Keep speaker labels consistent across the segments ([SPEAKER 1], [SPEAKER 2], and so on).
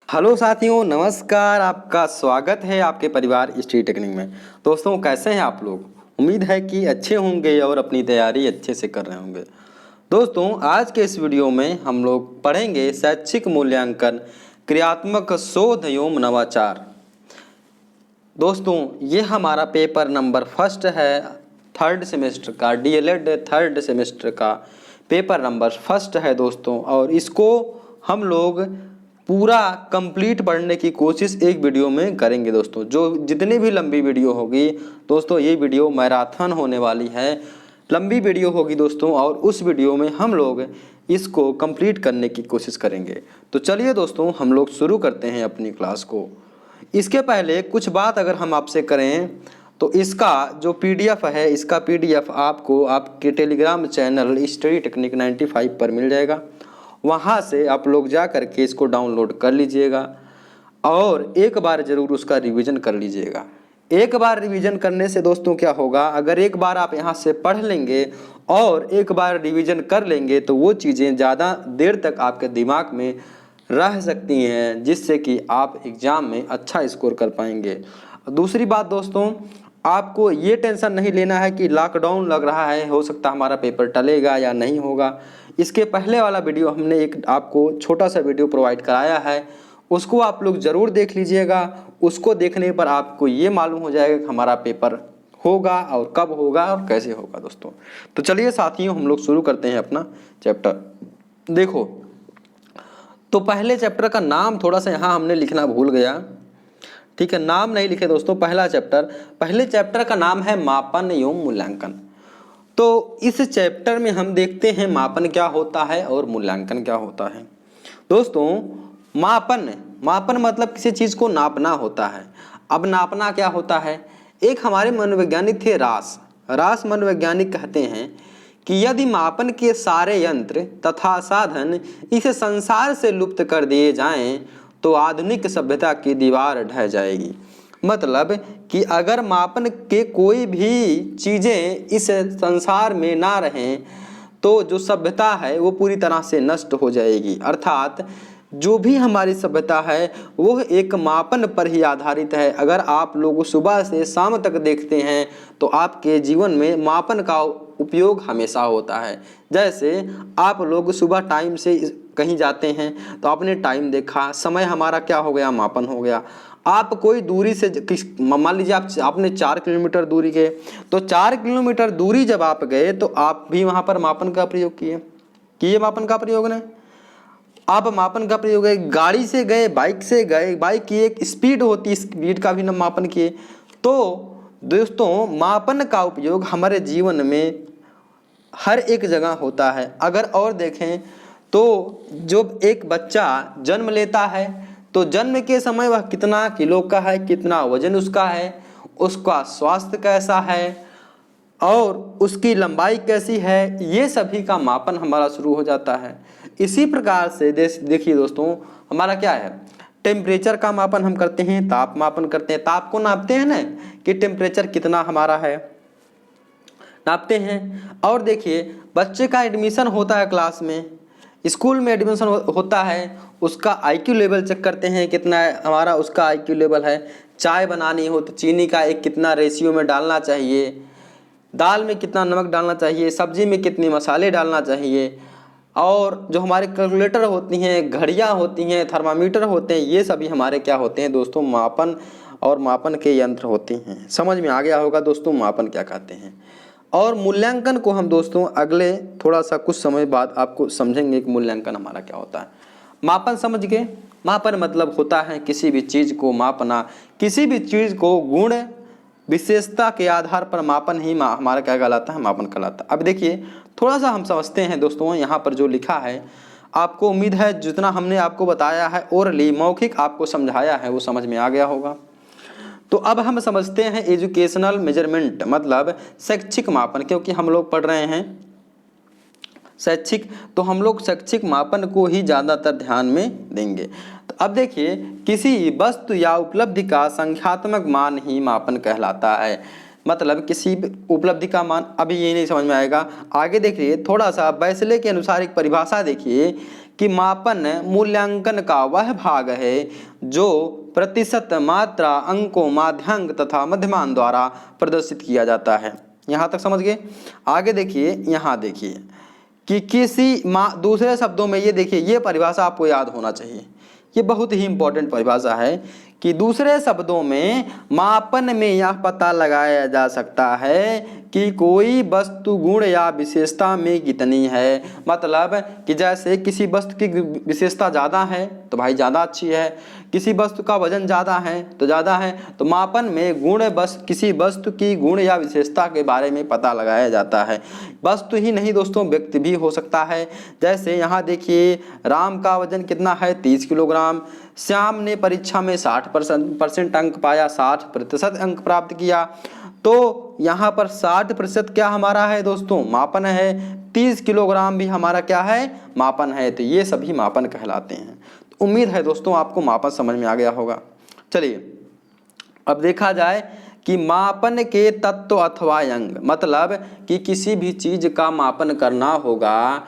[SPEAKER 1] Hello साथियों, नमस्कार। आपका स्वागत है आपके परिवार स्ट्रीट टेक्निक में। दोस्तों, कैसे हैं आप लोग? उम्मीद है कि अच्छे होंगे और अपनी तैयारी अच्छे से कर रहे होंगे। दोस्तों, आज के इस वीडियो में हम लोग पढ़ेंगे शैक्षिक मूल्यांकन, क्रियात्मक शोध एवं नवाचार। दोस्तों, ये हमारा पेपर नंबर फर्स्ट है थर्ड सेमेस्टर का, डीएलएड थर्ड सेमेस्टर का पेपर नंबर फर्स्ट है दोस्तों। और इसको हम लोग पूरा कंप्लीट पढ़ने की कोशिश एक वीडियो में करेंगे दोस्तों। जो जितनी भी लंबी वीडियो होगी दोस्तों, ये वीडियो मैराथन होने वाली है, लंबी वीडियो होगी दोस्तों। और उस वीडियो में हम लोग इसको कंप्लीट करने की कोशिश करेंगे। तो चलिए दोस्तों, हम लोग शुरू करते हैं अपनी क्लास को। इसके पहले कुछ बात अगर हम आपसे करें तो इसका जो पीडीएफ है, इसका पीडीएफ आपको आपके टेलीग्राम चैनल स्टडी टेक्निक 95 पर मिल जाएगा। वहाँ से आप लोग जा कर के इसको डाउनलोड कर लीजिएगा और एक बार ज़रूर उसका रिवीजन कर लीजिएगा। एक बार रिवीजन करने से दोस्तों क्या होगा, अगर एक बार आप यहाँ से पढ़ लेंगे और एक बार रिवीजन कर लेंगे तो वो चीज़ें ज़्यादा देर तक आपके दिमाग में रह सकती हैं, जिससे कि आप एग्ज़ाम में अच्छा स्कोर कर पाएंगे। दूसरी बात दोस्तों, आपको ये टेंशन नहीं लेना है कि लॉकडाउन लग रहा है, हो सकता है हमारा पेपर टलेगा या नहीं होगा। इसके पहले वाला वीडियो हमने एक आपको छोटा सा वीडियो प्रोवाइड कराया है, उसको आप लोग ज़रूर देख लीजिएगा। उसको देखने पर आपको ये मालूम हो जाएगा कि हमारा पेपर होगा और कब होगा और कैसे होगा दोस्तों। तो चलिए साथियों, हम लोग शुरू करते हैं अपना चैप्टर। देखो, तो पहले चैप्टर का नाम थोड़ा सा यहाँ हमने लिखना भूल गया, ठीक है, नाम नहीं लिखे दोस्तों। पहले चैप्टर का नाम है मापन एवं मूल्यांकन। तो इस चैप्टर में हम देखते हैं मापन क्या होता है और मूल्यांकन क्या होता है। दोस्तों, मापन मतलब किसी चीज़ को नापना होता है। अब नापना क्या होता है, एक हमारे मनोवैज्ञानिक थे रास मनोवैज्ञानिक कहते हैं कि यदि मापन के सारे यंत्र तथा साधन इस संसार से लुप्त कर दिए जाएं तो आधुनिक सभ्यता की दीवार ढह जाएगी। मतलब कि अगर मापन के कोई भी चीज़ें इस संसार में ना रहें तो जो सभ्यता है वो पूरी तरह से नष्ट हो जाएगी। अर्थात जो भी हमारी सभ्यता है वो एक मापन पर ही आधारित है। अगर आप लोग सुबह से शाम तक देखते हैं तो आपके जीवन में मापन का उपयोग हमेशा होता है। जैसे आप लोग सुबह टाइम से कहीं जाते हैं तो आपने टाइम देखा, समय हमारा क्या हो गया, मापन हो गया। आप कोई दूरी से मान लीजिए आपने 4 किलोमीटर दूरी गए, तो 4 किलोमीटर दूरी जब आप गए तो आप भी वहाँ पर मापन का प्रयोग किए मापन का प्रयोग ने आप मापन का प्रयोग है। गाड़ी से गए, बाइक से गए, बाइक की एक स्पीड होती है, स्पीड का भी न मापन किए। तो दोस्तों, मापन का उपयोग हमारे जीवन में हर एक जगह होता है। अगर और देखें तो जब एक बच्चा जन्म लेता है तो जन्म के समय वह कितना किलो का है, कितना वजन उसका है, उसका स्वास्थ्य कैसा है और उसकी लंबाई कैसी है, ये सभी का मापन हमारा शुरू हो जाता है। इसी प्रकार से देखिए दोस्तों, हमारा क्या है, टेम्परेचर का मापन हम करते हैं, ताप मापन करते हैं। ताप को नापते हैं ना कि टेम्परेचर कितना हमारा है, नापते हैं। और देखिए, बच्चे का एडमिशन होता है क्लास में, स्कूल में एडमिशन होता है, उसका आईक्यू लेवल चेक करते हैं कितना हमारा उसका आईक्यू लेवल है। चाय बनानी हो तो चीनी का एक कितना रेशियो में डालना चाहिए, दाल में कितना नमक डालना चाहिए, सब्जी में कितने मसाले डालना चाहिए। और जो हमारे कैलकुलेटर होती हैं, घड़ियाँ होती हैं, थर्मामीटर होते हैं, ये सभी हमारे क्या होते हैं दोस्तों, मापन और मापन के यंत्र होते हैं। समझ में आ गया होगा दोस्तों मापन क्या कहते हैं। और मूल्यांकन को हम दोस्तों अगले थोड़ा सा कुछ समय बाद आपको समझेंगे कि मूल्यांकन हमारा क्या होता है। मापन समझ गए, मापन मतलब होता है किसी भी चीज़ को मापना, किसी भी चीज़ को गुण विशेषता के आधार पर मापन ही हमारा क्या कहलाता है, मापन कहलाता है। अब देखिए, थोड़ा सा हम समझते हैं दोस्तों, यहाँ पर जो लिखा है आपको उम्मीद है जितना हमने आपको बताया है ओरली मौखिक आपको समझाया है वो समझ में आ गया होगा। तो अब हम समझते हैं एजुकेशनल मेजरमेंट मतलब शैक्षिक मापन, क्योंकि हम लोग पढ़ रहे हैं शैक्षिक, तो हम लोग शैक्षिक मापन को ही ज़्यादातर ध्यान में देंगे। तो अब देखिए, किसी वस्तु या उपलब्धि का संख्यात्मक मान ही मापन कहलाता है। मतलब किसी भी उपलब्धि का मान, अभी ये नहीं समझ में आएगा, आगे देखिए थोड़ा सा बैसले के अनुसार एक परिभाषा देखिए कि मापन मूल्यांकन का वह भाग है जो प्रतिशत, मात्रा, अंकों, माध्यांक तथा मध्यमान द्वारा प्रदर्शित किया जाता है। यहाँ तक समझ गए। आगे देखिए, यहाँ देखिए कि दूसरे शब्दों में ये देखिए, ये परिभाषा आपको याद होना चाहिए, ये बहुत ही इंपॉर्टेंट परिभाषा है कि दूसरे शब्दों में मापन में यह पता लगाया जा सकता है कि कोई वस्तु गुण या विशेषता में कितनी है। मतलब कि जैसे किसी वस्तु की विशेषता ज़्यादा है तो भाई ज़्यादा अच्छी है, किसी वस्तु का वजन ज़्यादा है तो ज़्यादा है। तो मापन में गुण बस किसी वस्तु की गुण या विशेषता के बारे में पता लगाया जाता है। वस्तु ही नहीं दोस्तों, व्यक्ति भी हो सकता है। जैसे यहाँ देखिए, राम का वजन कितना है, 30 किलोग्राम। श्याम ने परीक्षा में 60% अंक पाया, 60% अंक प्राप्त किया। तो यहाँ पर 60% क्या हमारा है दोस्तों, मापन है। 30 किलोग्राम भी हमारा क्या है, मापन है। तो ये सभी मापन कहलाते हैं। तो उम्मीद है दोस्तों आपको मापन समझ में आ गया होगा। चलिए अब देखा जाए कि मापन के तत्व अथवा अंग, मतलब कि किसी भी चीज का मापन करना होगा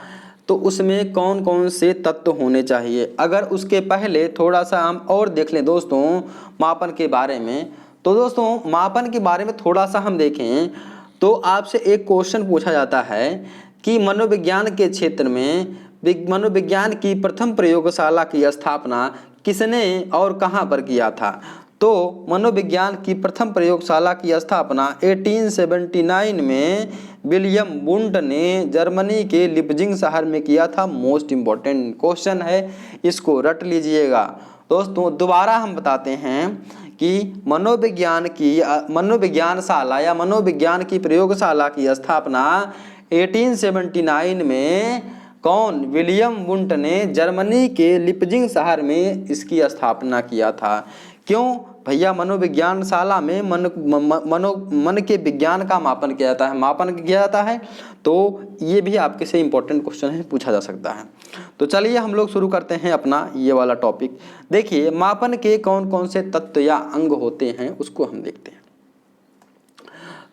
[SPEAKER 1] तो उसमें कौन कौन से तत्व होने चाहिए। अगर उसके पहले थोड़ा सा हम और देख लें दोस्तों मापन के बारे में, तो दोस्तों मापन के बारे में थोड़ा सा हम देखें तो आपसे एक क्वेश्चन पूछा जाता है कि मनोविज्ञान के क्षेत्र में मनोविज्ञान की प्रथम प्रयोगशाला की स्थापना किसने और कहाँ पर किया था। तो मनोविज्ञान की प्रथम प्रयोगशाला की स्थापना 1879 में विलियम वुंट ने जर्मनी के लिपजिंग शहर में किया था। मोस्ट इम्पॉर्टेंट क्वेश्चन है, इसको रट लीजिएगा दोस्तों। दोबारा हम बताते हैं कि मनोविज्ञानशाला या मनोविज्ञान की प्रयोगशाला की स्थापना 1879 में कौन, विलियम वुंट ने जर्मनी के लिपजिंग शहर में इसकी स्थापना किया था। क्यों भैया, मनोविज्ञानशाला में मन के विज्ञान का मापन किया जाता है, मापन किया जाता है। तो ये भी आपके से इम्पोर्टेंट क्वेश्चन है, पूछा जा सकता है। तो चलिए हम लोग शुरू करते हैं अपना ये वाला टॉपिक। देखिए मापन के कौन कौन से तत्व या अंग होते हैं उसको हम देखते हैं।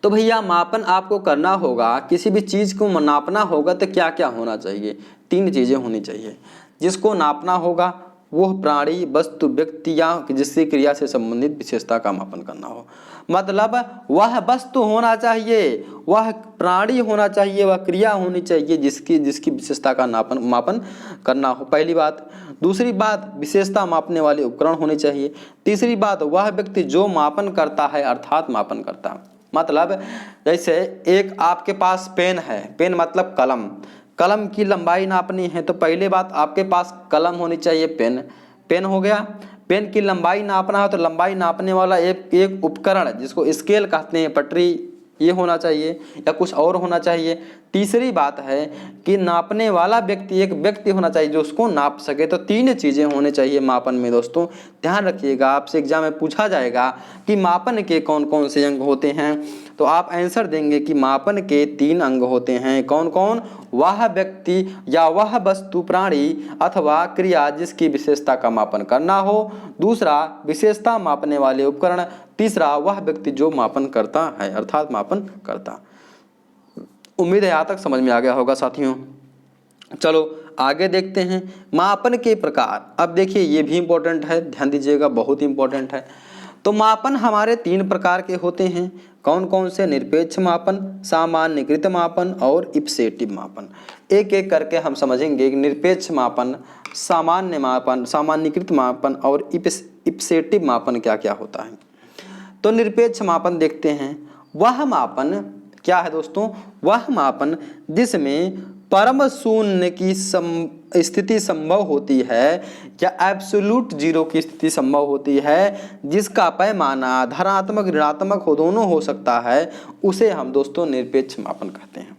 [SPEAKER 1] तो भैया मापन आपको करना होगा, किसी भी चीज़ को नापना होगा तो क्या क्या होना चाहिए, 3 चीज़ें होनी चाहिए। जिसको नापना होगा वह प्राणी, वस्तु, व्यक्ति या जिससे क्रिया से संबंधित विशेषता का मापन करना हो। मतलब वह वस्तु होना चाहिए, वह प्राणी होना चाहिए, वह क्रिया होनी चाहिए जिसकी विशेषता का मापन करना हो, पहली बात। दूसरी बात, विशेषता मापने वाले उपकरण होने चाहिए। तीसरी बात, वह व्यक्ति जो मापन करता है अर्थात मापन करता है। मतलब जैसे एक आपके पास पेन है, पेन मतलब कलम की लंबाई नापनी है तो पहले बात आपके पास कलम होनी चाहिए, पेन हो गया। पेन की लंबाई नापना है तो लंबाई नापने वाला एक उपकरण जिसको स्केल कहते हैं, पटरी, ये होना चाहिए या कुछ और होना चाहिए। तीसरी बात है कि नापने वाला व्यक्ति एक व्यक्ति होना चाहिए जो उसको नाप सके। तो 3 चीज़ें होने चाहिए मापन में दोस्तों, ध्यान रखिएगा। आपसे एग्जाम में पूछा जाएगा कि मापन के कौन कौन से अंग होते हैं, तो आप आंसर देंगे कि मापन के 3 अंग होते हैं। कौन कौन, वह व्यक्ति या वह वस्तु, प्राणी अथवा क्रिया जिसकी विशेषता का मापन करना हो। दूसरा, विशेषता मापने वाले उपकरण। तीसरा, वह व्यक्ति जो मापन करता है अर्थात मापन करता। उम्मीद है यहाँ तक समझ में आ गया होगा साथियों। चलो आगे देखते हैं मापन के प्रकार। अब देखिए ये भी इम्पोर्टेंट है, ध्यान दीजिएगा, बहुत इम्पोर्टेंट है। तो मापन हमारे 3 प्रकार के होते हैं। कौन कौन से, निरपेक्ष मापन, सामान्यीकृत मापन और इप्सेटिव मापन। एक एक करके हम समझेंगे कि निरपेक्ष मापन, सामान्य मापन, सामान्यीकृत मापन और इप्सेटिव मापन क्या क्या होता है। तो निरपेक्ष मापन देखते हैं। वह मापन क्या है दोस्तों, वह मापन जिसमें परम शून्य की स्थिति संभव होती है या एब्सोल्यूट जीरो की स्थिति संभव होती है, जिसका पैमाना धनात्मक ऋणात्मक हो, दोनों हो सकता है, उसे हम दोस्तों निरपेक्ष मापन कहते हैं।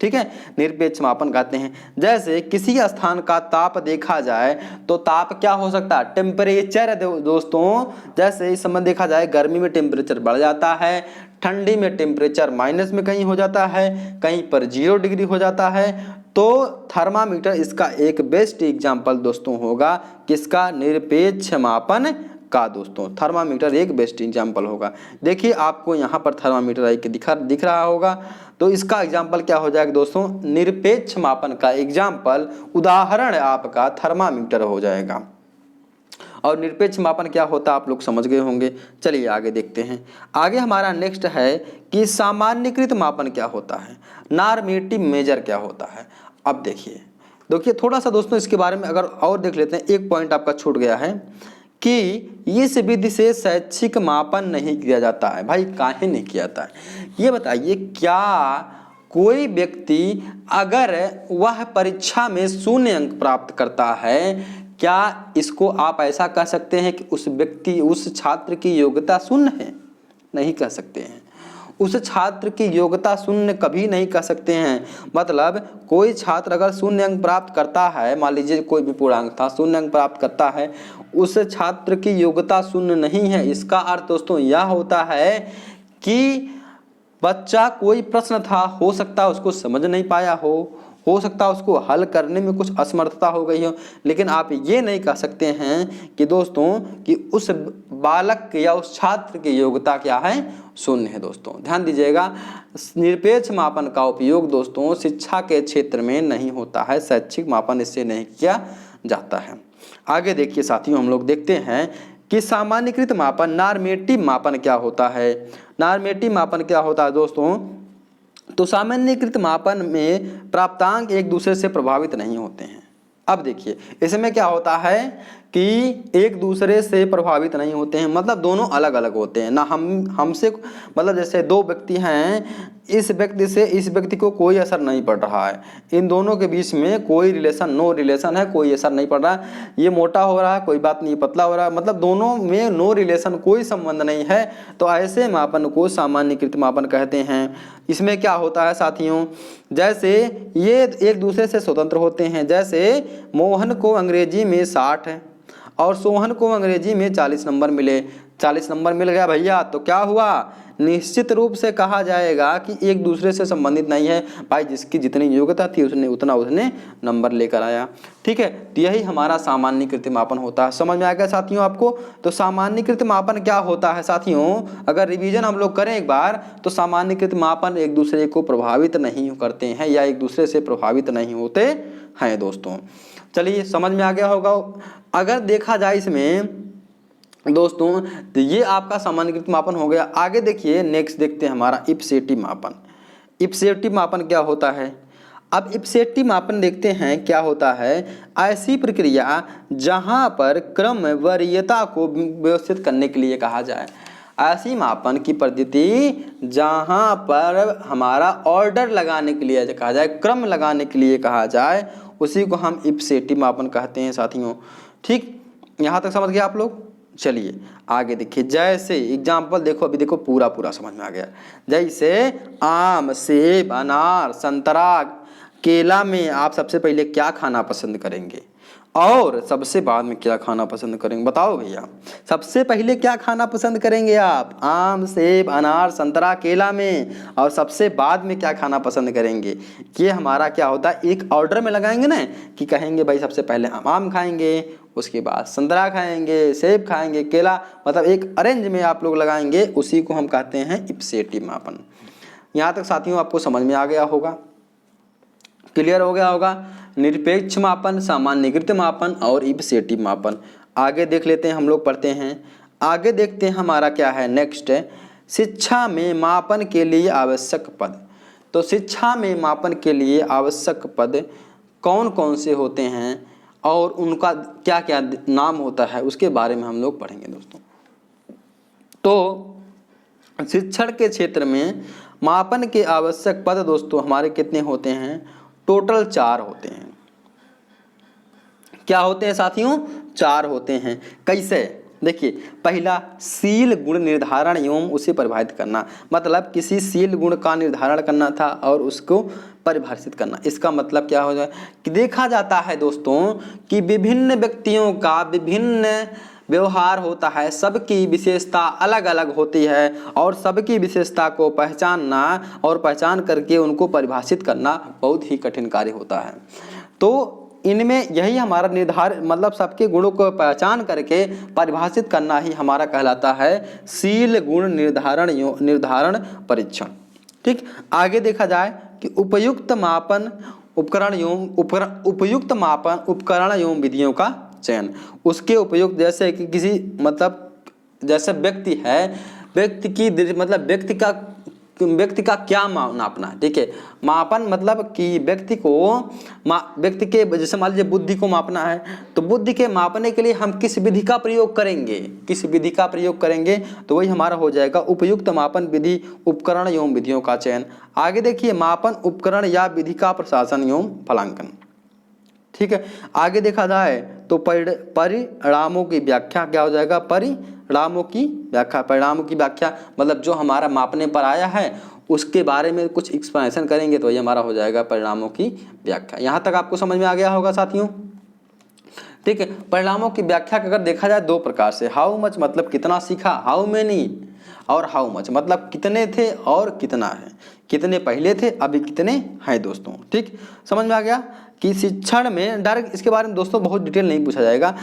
[SPEAKER 1] ठीक है, निरपेक्ष मापन कहते हैं। जैसे किसी स्थान का ताप देखा जाए तो ताप क्या हो सकता है, टेम्परेचर दोस्तों। जैसे इस समय देखा जाए गर्मी में टेम्परेचर बढ़ जाता है, ठंडी में टेम्परेचर माइनस में कहीं हो जाता है, कहीं पर 0 डिग्री हो जाता है। तो थर्मामीटर इसका एक बेस्ट एग्जाम्पल दोस्तों होगा, किसका, निरपेक्ष मापन का दोस्तों थर्मामीटर एक बेस्ट एग्जाम्पल होगा। देखिए आपको यहाँ पर थर्मामीटर एक दिख रहा होगा, तो इसका एग्जाम्पल क्या हो जाएगा दोस्तों, निरपेक्ष मापन का एग्जाम्पल उदाहरण आपका थर्मामीटर हो जाएगा। और निरपेक्ष मापन क्या होता है आप लोग समझ गए होंगे। चलिए आगे देखते हैं। आगे हमारा नेक्स्ट है कि सामान्यीकृत मापन क्या होता है, नॉर्मेटिव मेजर क्या होता है। अब देखिए थोड़ा सा दोस्तों इसके बारे में अगर और देख लेते हैं, एक पॉइंट आपका छूट गया है कि इस विधि से शैक्षिक मापन नहीं किया जाता है। भाई काहे नहीं किया जाता है, ये बताइए। क्या कोई व्यक्ति अगर वह परीक्षा में 0 अंक प्राप्त करता है, क्या इसको आप ऐसा कह सकते हैं कि उस व्यक्ति उस छात्र की योग्यता 0 है? नहीं कह सकते हैं। उस छात्र की योग्यता 0 कभी नहीं कह सकते हैं। मतलब कोई छात्र अगर 0 अंक प्राप्त करता है, मान लीजिए कोई भी पूर्णांक था, 0 अंक प्राप्त करता है, उस छात्र की योग्यता 0 नहीं है। इसका अर्थ दोस्तों यह होता है कि बच्चा कोई प्रश्न था, हो सकता है उसको समझ नहीं पाया हो सकता है उसको हल करने में कुछ असमर्थता हो गई हो, लेकिन आप ये नहीं कह सकते हैं कि दोस्तों कि उस बालक या उस छात्र की योग्यता क्या है, 0 है। दोस्तों ध्यान दीजिएगा, निरपेक्ष मापन का उपयोग दोस्तों शिक्षा के क्षेत्र में नहीं होता है, शैक्षिक मापन इससे नहीं किया जाता है। आगे देखिए साथियों, हम लोग देखते हैं कि सामान्यीकृत मापन नॉर्मेटिव मापन क्या होता है। नॉर्मेटिव मापन क्या होता है दोस्तों, तो सामान्यीकृत मापन में प्राप्तांक एक दूसरे से प्रभावित नहीं होते हैं। अब देखिए इसमें क्या होता है कि एक दूसरे से प्रभावित नहीं होते हैं, मतलब दोनों अलग अलग होते हैं ना। हमसे मतलब जैसे 2 व्यक्ति हैं, इस व्यक्ति से इस व्यक्ति को कोई असर नहीं पड़ रहा है, इन दोनों के बीच में कोई रिलेशन, नो रिलेशन है, कोई असर नहीं पड़ रहा है। ये मोटा हो रहा है, कोई बात नहीं, पतला हो रहा है, मतलब दोनों में नो रिलेशन, कोई संबंध नहीं है। तो ऐसे मापन को सामान्यीकृत मापन कहते हैं। इसमें क्या होता है साथियों, जैसे ये एक दूसरे से स्वतंत्र होते हैं। जैसे मोहन को अंग्रेजी में 60 है और सोहन को अंग्रेजी में 40 नंबर मिले, 40 नंबर मिल गया भैया, तो क्या हुआ, निश्चित रूप से कहा जाएगा कि एक दूसरे से संबंधित नहीं है। भाई जिसकी जितनी योग्यता थी उसने नंबर लेकर आया। ठीक है, तो यही हमारा सामान्यीकृत मापन होता है। समझ में आ गया साथियों आपको। तो सामान्यीकृत मापन क्या होता है साथियों, अगर रिवीजन हम लोग करें एक बार, तो सामान्यीकृत मापन एक दूसरे को प्रभावित नहीं करते हैं या एक दूसरे से प्रभावित नहीं होते हैं दोस्तों। चलिए समझ में आ गया होगा। अगर देखा जाए इसमें दोस्तों, तो ये आपका सामान्यीकृत मापन हो गया। आगे देखिए नेक्स्ट देखते हैं हमारा इप्सेटिव मापन। इप्सेटिव मापन क्या होता है। अब इप्सेटिव मापन देखते हैं क्या होता है। ऐसी प्रक्रिया जहां पर क्रम वरीयता को व्यवस्थित करने के लिए कहा जाए। ऐसी मापन की पद्धति जहां पर हमारा ऑर्डर लगाने के लिए कहा जाए, क्रम लगाने के लिए कहा जाए, उसी को हम इप्सेटिव मापन कहते हैं साथियों। ठीक, यहाँ तक समझ गए आप लोग। चलिए आगे देखिए, जैसे एग्जाम्पल देखो, अभी देखो पूरा समझ में आ गया। जैसे आम, सेब, अनार, संतरा, केला में आप सबसे पहले क्या खाना पसंद करेंगे और सबसे बाद में क्या खाना पसंद करेंगे, बताओ भैया। सबसे पहले क्या खाना पसंद करेंगे आप, आम, सेब, अनार, संतरा, केला में, और सबसे बाद में क्या खाना पसंद करेंगे। ये हमारा क्या होता है, एक ऑर्डर में लगाएंगे ना, कि कहेंगे भाई सबसे पहले हम आम खाएंगे, उसके बाद संतरा खाएंगे, सेब खाएंगे, केला, मतलब एक अरेंज में आप लोग लगाएंगे। उसी को हम कहते हैं इप्सेटिव मापन। यहाँ तक साथियों आपको समझ में आ गया होगा, क्लियर हो गया होगा। निरपेक्ष मापन, सामान्यीकृत मापन और इप्सेटिव मापन। आगे देख लेते हैं, हम लोग पढ़ते हैं। आगे देखते हैं हमारा क्या है नेक्स्ट, शिक्षा में मापन के लिए आवश्यक पद। तो शिक्षा में मापन के लिए आवश्यक पद कौन कौन से होते हैं और उनका क्या क्या नाम होता है, उसके बारे में हम लोग पढ़ेंगे दोस्तों। तो शिक्षण के क्षेत्र में मापन के आवश्यक पद दोस्तों हमारे कितने होते हैं, टोटल 4 होते हैं। क्या होते हैं साथियों, 4 होते हैं। कैसे, देखिए, पहला शील गुण निर्धारण एवं उसे परिभाषित करना, मतलब किसी शील गुण का निर्धारण करना था और उसको परिभाषित करना। इसका मतलब क्या हो जाए कि देखा जाता है दोस्तों कि विभिन्न व्यक्तियों का विभिन्न व्यवहार होता है, सबकी विशेषता अलग अलग होती है और सबकी विशेषता को पहचानना और पहचान करके उनको परिभाषित करना बहुत ही कठिन कार्य होता है। तो इनमें यही हमारा निर्धारण मतलब सबके गुणों को पहचान करके परिभाषित करना ही हमारा कहलाता है शील गुण निर्धारण परीक्षण। ठीक, आगे देखा जाए कि उपयुक्त मापन उपकरण एवं विधियों का चयन। उसके उपयुक्त, जैसे कि किसी मतलब जैसे व्यक्ति है, व्यक्ति का क्या नापना है। ठीक है, मापन मतलब कि व्यक्ति के जैसे मान लीजिए बुद्धि को मापना है, तो बुद्धि के मापने के लिए हम किस विधि का प्रयोग करेंगे, तो वही हमारा हो जाएगा उपयुक्त मापन विधि उपकरण एवं विधियों का चयन। आगे देखिए मापन उपकरण या विधि का प्रशासन एवं फलांकन। ठीक है, आगे देखा जाए तो परिणामों की व्याख्या क्या हो जाएगा, परिणामों की व्याख्या मतलब जो हमारा मापने पर आया है उसके बारे में कुछ एक्सप्लेनेशन करेंगे, तो ये हमारा हो जाएगा परिणामों की व्याख्या। यहाँ तक आपको समझ में आ गया होगा साथियों। ठीक है, परिणामों की व्याख्या अगर देखा जाए दो प्रकार से, हाउ मच मतलब कितना सीखा, हाउ मेनी, और हाउ मच मतलब कितने थे और कितना है, कितने पहले थे अभी कितने हैं दोस्तों। ठीक, समझ में आ गया कि शिक्षण में डायरेक्ट इसके बारे में दोस्तों बहुत डिटेल नहीं पूछा जाएगा।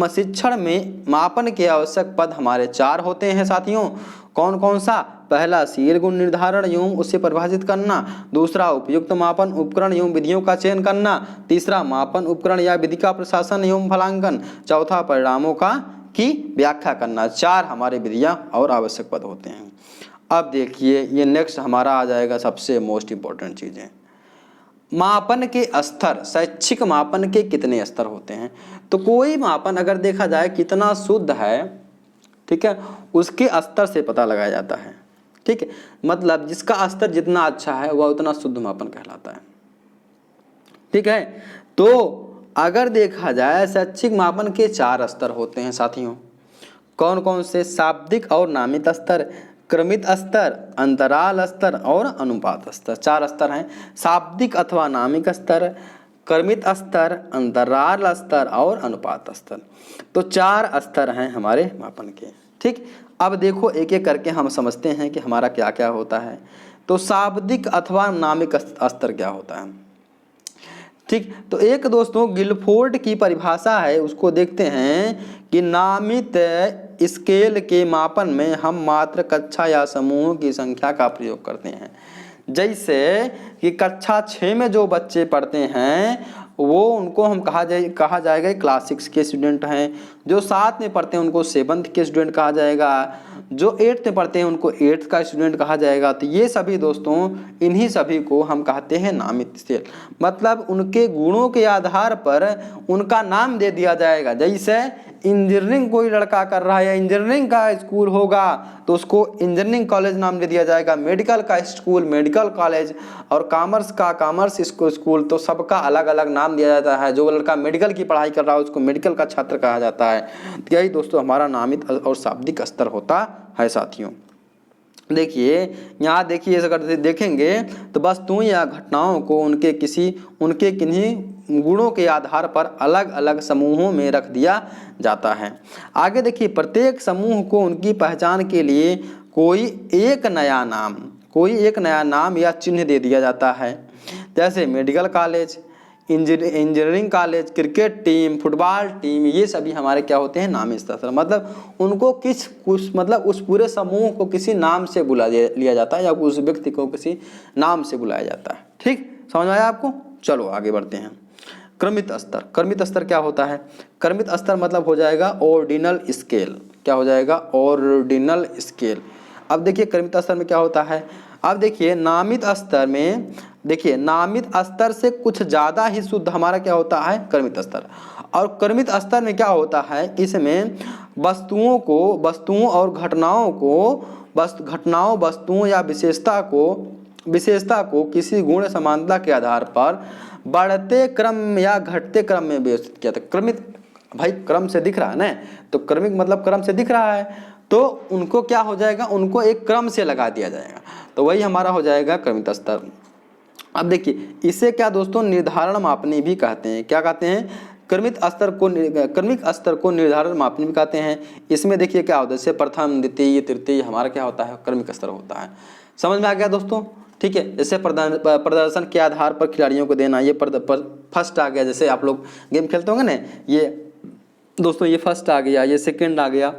[SPEAKER 1] शिक्षण में मापन के आवश्यक पद हमारे 4 होते हैं साथियों। कौन कौन सा, पहला शील गुण निर्धारण एवं उससे परिभाषित करना, दूसरा उपयुक्त मापन उपकरण एवं विधियों का चयन करना, तीसरा मापन उपकरण या विधि का प्रशासन एवं फलांकन, चौथा परिणामों की व्याख्या करना। 4 हमारे विधियां और आवश्यक पद होते हैं। अब देखिए ये नेक्स्ट हमारा आ जाएगा सबसे मोस्ट इंपॉर्टेंट चीजें, मापन के स्तर। शैक्षिक मापन के कितने स्तर होते हैं, तो कोई मापन अगर देखा जाए कितना शुद्ध है, ठीक है, उसके स्तर से पता लगाया जाता है। ठीक है, मतलब जिसका स्तर जितना अच्छा है वह उतना शुद्ध मापन कहलाता है। ठीक है, तो अगर देखा जाए शैक्षिक मापन के 4 स्तर होते हैं साथियों। कौन कौन से, शाब्दिक और नामित स्तर, क्रमित स्तर, अंतराल स्तर और अनुपात स्तर। 4 स्तर हैं, शाब्दिक अथवा नामिक स्तर, क्रमित स्तर, अंतराल स्तर और अनुपात स्तर। तो 4 स्तर हैं हमारे मापन के। ठीक, अब देखो एक एक करके हम समझते हैं कि हमारा क्या क्या होता है। तो शाब्दिक अथवा नामिक स्तर क्या होता है। ठीक, तो एक दोस्तों गिलफोर्ड की परिभाषा है, उसको देखते हैं कि नामित स्केल के मापन में हम मात्र कक्षा या समूहों की संख्या का प्रयोग करते हैं। जैसे कि कक्षा 6 में जो बच्चे पढ़ते हैं वो उनको हम कहा जाएगा क्लास 6 के स्टूडेंट हैं, जो 7 में पढ़ते हैं उनको 7th के स्टूडेंट कहा जाएगा, जो 8th में पढ़ते हैं उनको 8th का स्टूडेंट कहा जाएगा। तो ये सभी दोस्तों, इन्हीं सभी को हम कहते हैं नामित स्केल, मतलब उनके गुणों के आधार पर उनका नाम दे दिया जाएगा। जैसे इंजीनियरिंग कोई लड़का कर रहा है या इंजीनियरिंग का स्कूल होगा तो उसको इंजीनियरिंग कॉलेज नाम दे दिया जाएगा, मेडिकल का स्कूल मेडिकल कॉलेज, और कॉमर्स का कॉमर्स स्कूल, तो सबका अलग अलग नाम दिया जाता है। जो लड़का मेडिकल की पढ़ाई कर रहा है उसको मेडिकल का छात्र कहा जाता है। तो यही दोस्तों हमारा नामित और शाब्दिक स्तर होता है साथियों। देखिए यहाँ देखिए, अगर देखेंगे तो वस्तुओं या घटनाओं को उनके किन्हीं गुणों के आधार पर अलग अलग समूहों में रख दिया जाता है। आगे देखिए, प्रत्येक समूह को उनकी पहचान के लिए कोई एक नया नाम या चिन्ह दे दिया जाता है। जैसे medical college, engineering college, cricket team, football team, ये सभी हमारे क्या होते हैं, नामित स्तर। मतलब उनको मतलब उस पूरे समूह को किसी नाम से बुला लिया जाता है या उस व्यक्ति को किसी नाम से बुलाया जाता है। ठीक, समझ में आया आपको। चलो आगे बढ़ते हैं। क्रमित स्तर क्या होता है। क्रमित स्तर मतलब हो जाएगा ऑर्डिनल स्केल। क्या हो जाएगा, ऑर्डिनल स्केल। अब देखिए क्रमित स्तर में क्या होता है। अब देखिए नामित स्तर से कुछ ज़्यादा ही शुद्ध हमारा क्या होता है, क्रमित स्तर। और क्रमित स्तर में क्या होता है, इसमें वस्तुओं और वस्तुओं या विशेषता को किसी गुण समानता के आधार पर बढ़ते क्रम या घटते क्रम में व्यवस्थित किया था। क्रमित भाई क्रम से दिख रहा है ना, तो क्रमिक मतलब क्रम से दिख रहा है, तो उनको क्या हो जाएगा, उनको एक क्रम से लगा दिया जाएगा, तो वही हमारा हो जाएगा क्रमित स्तर। अब देखिए इसे क्या दोस्तों, निर्धारण मापनी भी कहते हैं। क्या कहते हैं, क्रमिक स्तर को निर्धारण मापनी भी कहते हैं। इसमें देखिए क्या होता है, जैसे प्रथम द्वितीय तृतीय हमारा क्या होता है, क्रमिक स्तर होता है। समझ में आ गया दोस्तों। ठीक है, जैसे प्रदर्शन के आधार पर खिलाड़ियों को देना, ये फर्स्ट आ गया, जैसे आप लोग गेम खेलते होंगे ना, ये दोस्तों ये फर्स्ट आ गया, ये सेकंड आ गया,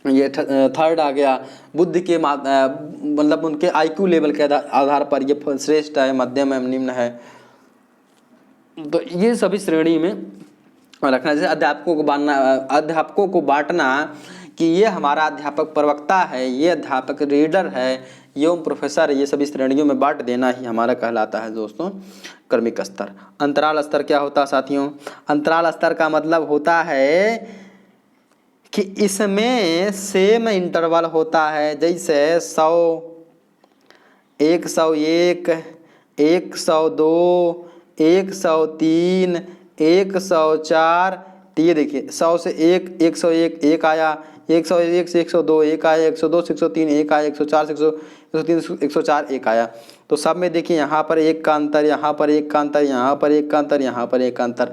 [SPEAKER 1] ये थर्ड आ गया। बुद्धि के मतलब उनके आईक्यू लेवल के आधार पर ये श्रेष्ठ है, मध्यम है, निम्न है। तो ये सभी श्रेणी में रखना। जैसे अध्यापकों को बांटना कि ये हमारा अध्यापक प्रवक्ता है, ये अध्यापक रीडर है, ये प्रोफेसर है, ये सभी श्रेणियों में बांट देना ही हमारा कहलाता है दोस्तों क्रमिक स्तर। अंतराल स्तर क्या होता है साथियों? अंतराल स्तर का मतलब होता है कि इसमें सेम इंटरवल होता है, जैसे 100, 101, 102, 103, 104। तो ये देखिए 100 से 1, 101 एक आया, 101 से 102 एक आया, 102 से 103 एक आया, 104 से 103 104 एक आया। तो सब में देखिए यहाँ पर एक का अंतर, यहाँ पर एक का अंतर, यहाँ पर एक का अंतर, यहाँ पर एक का अंतर।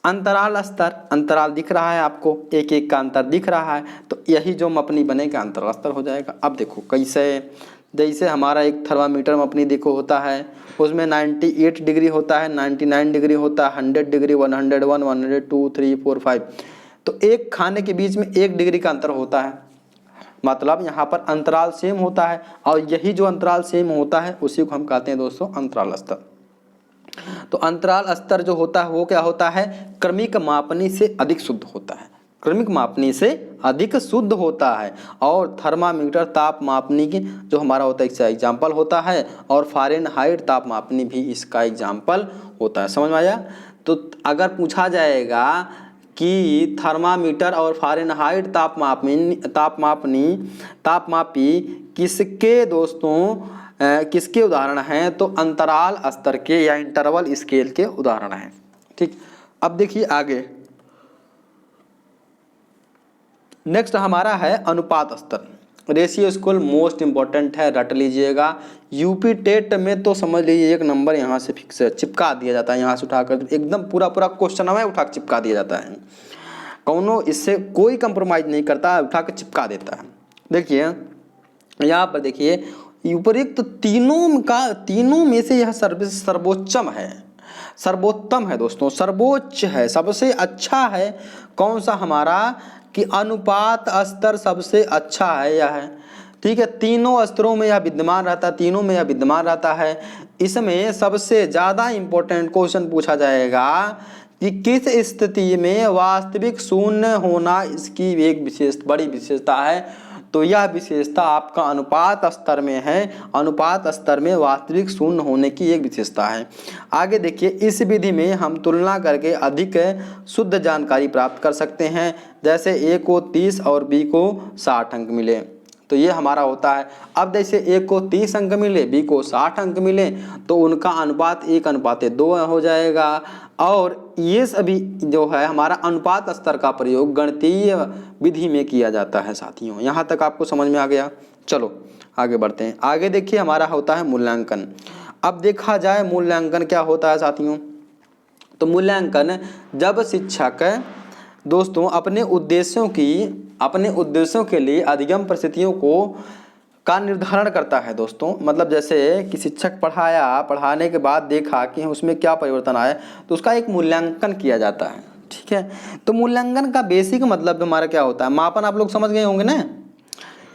[SPEAKER 1] अंतराल स्तर, अंतराल दिख रहा है आपको, एक एक का अंतर दिख रहा है, तो यही जो मपनी बनेगा अंतराल स्तर हो जाएगा। अब देखो कैसे, जैसे हमारा एक थर्मामीटर मपनी देखो होता है, उसमें 98 डिग्री होता है, 99 डिग्री होता है, 100 डिग्री, 101, 102, 3, 4, 5। तो एक खाने के बीच में 1 डिग्री का अंतर होता है, मतलब यहाँ पर अंतराल सेम होता है, और यही जो अंतराल सेम होता है उसी को हम कहते हैं दोस्तों अंतराल स्तर। तो अंतराल स्तर जो होता है वो क्या होता है? क्रमिक मापनी से अधिक शुद्ध होता है, क्रमिक मापनी से अधिक शुद्ध होता है। और थर्मामीटर ताप मापनी की जो हमारा होता है इसका एग्जाम्पल होता है, और फ़ारेनहाइट ताप मापनी भी इसका एग्जाम्पल होता है। समझ में आया? तो अगर पूछा जाएगा कि थर्मामीटर और फ़ारेनहाइट तापमापी किसके दोस्तों किसके उदाहरण हैं, तो अंतराल स्तर के या इंटरवल स्केल के उदाहरण हैं। ठीक, अब देखिए आगे नेक्स्ट हमारा है अनुपात स्तर। रेशियो स्केल मोस्ट इंपॉर्टेंट है, रट लीजिएगा। यूपी टेट में तो समझ लीजिए 1 नंबर यहाँ से फिक्स है, चिपका दिया जाता है, यहाँ से उठाकर एकदम पूरा क्वेश्चन हमें उठा चिपका दिया जाता है। कौनो इससे कोई कंप्रोमाइज नहीं करता, उठा कर चिपका देता है। देखिए यहाँ पर देखिए उपरोक्त तीनों में से यह सर्वोच्चम है, सर्वोत्तम है दोस्तों, सर्वोच्च है, सबसे अच्छा है। कौन सा हमारा? कि अनुपात स्तर सबसे अच्छा है यह है। ठीक है, तीनों स्तरों में यह विद्यमान रहता है, इसमें सबसे ज़्यादा इम्पोर्टेंट क्वेश्चन पूछा जाएगा कि किस स्थिति में वास्तविक शून्य होना इसकी एक बड़ी विशेषता है। तो यह विशेषता आपका अनुपात स्तर में है, अनुपात स्तर में वास्तविक शून्य होने की एक विशेषता है। आगे देखिए, इस विधि में हम तुलना करके अधिक शुद्ध जानकारी प्राप्त कर सकते हैं, जैसे ए को 30 और बी को 60 अंक मिले, तो ये हमारा होता है। अब जैसे ए को 30 अंक मिले, बी को 60 अंक मिले, तो उनका अनुपात 1:2 हो जाएगा। और ये सभी जो है हमारा अनुपात स्तर का प्रयोग गणितीय विधि में किया जाता है साथियों। यहाँ तक आपको समझ में आ गया? चलो आगे बढ़ते हैं। आगे देखिए हमारा होता है मूल्यांकन। अब देखा जाए मूल्यांकन क्या होता है साथियों, तो मूल्यांकन जब शिक्षक दोस्तों अपने उद्देश्यों के लिए अधिगम परिस्थितियों का निर्धारण करता है दोस्तों। मतलब जैसे कि शिक्षक पढ़ाने के बाद देखा कि उसमें क्या परिवर्तन आया, तो उसका एक मूल्यांकन किया जाता है। ठीक है, तो मूल्यांकन का बेसिक मतलब हमारा क्या होता है? मापन आप लोग समझ गए होंगे ना,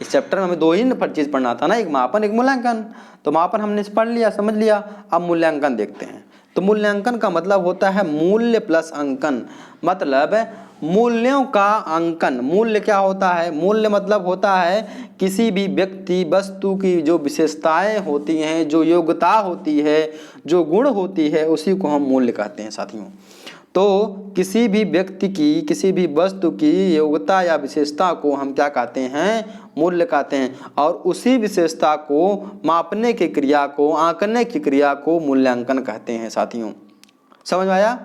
[SPEAKER 1] इस चैप्टर में हमें 2 ही चीज़ पढ़ना था ना, एक मापन एक मूल्यांकन। तो मापन हमने पढ़ लिया, समझ लिया। अब मूल्यांकन देखते हैं। तो मूल्यांकन का मतलब होता है मूल्य प्लस अंकन, मतलब मूल्यों का अंकन। मूल्य क्या होता है? मूल्य मतलब होता है किसी भी व्यक्ति वस्तु की जो विशेषताएं होती हैं, जो योग्यता होती है, जो गुण होती है, उसी को हम मूल्य कहते हैं साथियों। तो किसी भी व्यक्ति की, किसी भी वस्तु की योग्यता या विशेषता को हम क्या कहते हैं? मूल्य कहते हैं। और उसी विशेषता को मापने की क्रिया को, आंकने की क्रिया को मूल्यांकन कहते हैं साथियों। समझ में आया?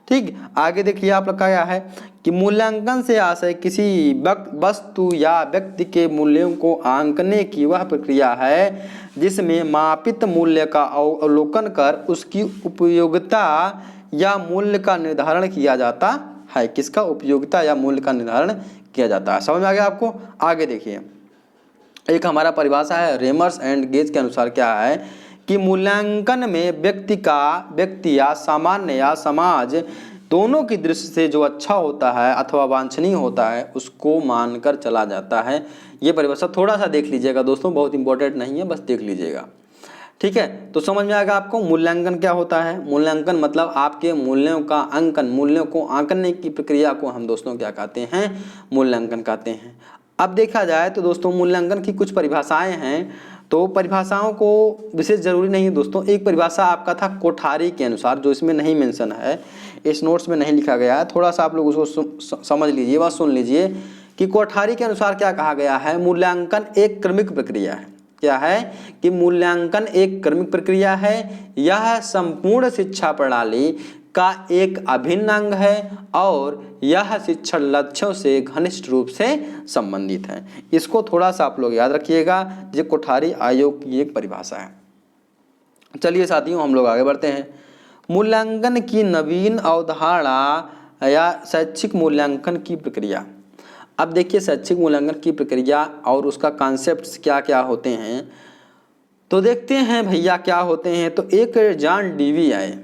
[SPEAKER 1] ठीक, आगे देखिए आप लोग का क्या है कि मूल्यांकन से आशय किसी वस्तु या व्यक्ति के मूल्यों को आंकने की वह प्रक्रिया है जिसमें मापित मूल्य का अवलोकन कर उसकी उपयोगिता या मूल्य का निर्धारण किया जाता है। किसका? उपयोगिता या मूल्य का निर्धारण किया जाता है। समझ में आ गया आपको? आगे देखिए, एक हमारा परिभाषा है रेमर्स एंड गेज के अनुसार क्या है कि मूल्यांकन में व्यक्ति या सामान्य या समाज दोनों की दृष्टि से जो अच्छा होता है अथवा वांछनीय होता है उसको मानकर चला जाता है। ये परिभाषा थोड़ा सा देख लीजिएगा दोस्तों, बहुत इंपॉर्टेंट नहीं है, बस देख लीजिएगा। ठीक है, तो समझ में आएगा आपको मूल्यांकन क्या होता है। मूल्यांकन मतलब आपके मूल्यों का अंकन, मूल्यों को आंकने की प्रक्रिया को हम दोस्तों क्या कहते हैं, मूल्यांकन कहते हैं। अब देखा जाए तो दोस्तों मूल्यांकन की कुछ परिभाषाएं हैं, तो परिभाषाओं को विशेष जरूरी नहीं है दोस्तों। एक परिभाषा आपका था कोठारी के अनुसार, जो इसमें नहीं मेंशन है, इस नोट्स में नहीं लिखा गया है, थोड़ा सा आप लोग उसको समझ लीजिए व सुन लीजिए कि कोठारी के अनुसार क्या कहा गया है। मूल्यांकन एक क्रमिक प्रक्रिया है। क्या है कि मूल्यांकन एक क्रमिक प्रक्रिया है, यह संपूर्ण शिक्षा प्रणाली का एक अभिन्न अंग है और यह शिक्षण लक्ष्यों से घनिष्ठ रूप से संबंधित है। इसको थोड़ा सा आप लोग याद रखिएगा, ये कोठारी आयोग की एक परिभाषा है। चलिए साथियों हम लोग आगे बढ़ते हैं। मूल्यांकन की नवीन अवधारणा या शैक्षिक मूल्यांकन की प्रक्रिया। अब देखिए शैक्षिक मूल्यांकन की प्रक्रिया और उसका कॉन्सेप्ट्स क्या क्या होते हैं, तो देखते हैं भैया क्या होते हैं। तो एक जॉन डीवी आए,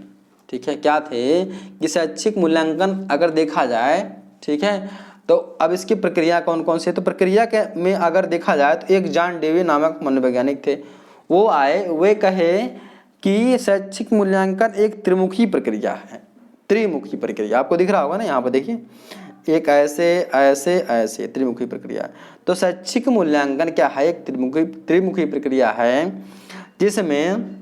[SPEAKER 1] ठीक है, क्या थे कि शैक्षिक मूल्यांकन अगर देखा जाए, ठीक है, तो अब इसकी प्रक्रिया कौन कौन सी है। तो प्रक्रिया के में अगर देखा जाए तो एक जॉन डीवी नामक मनोवैज्ञानिक थे, वो आए, वे कहे कि शैक्षिक मूल्यांकन एक त्रिमुखी प्रक्रिया है। त्रिमुखी प्रक्रिया आपको दिख रहा होगा ना, यहाँ पर देखिए, एक ऐसे ऐसे ऐसे त्रिमुखी प्रक्रिया। तो शैक्षिक मूल्यांकन क्या है, एक त्रिमुखी प्रक्रिया है, जिसमें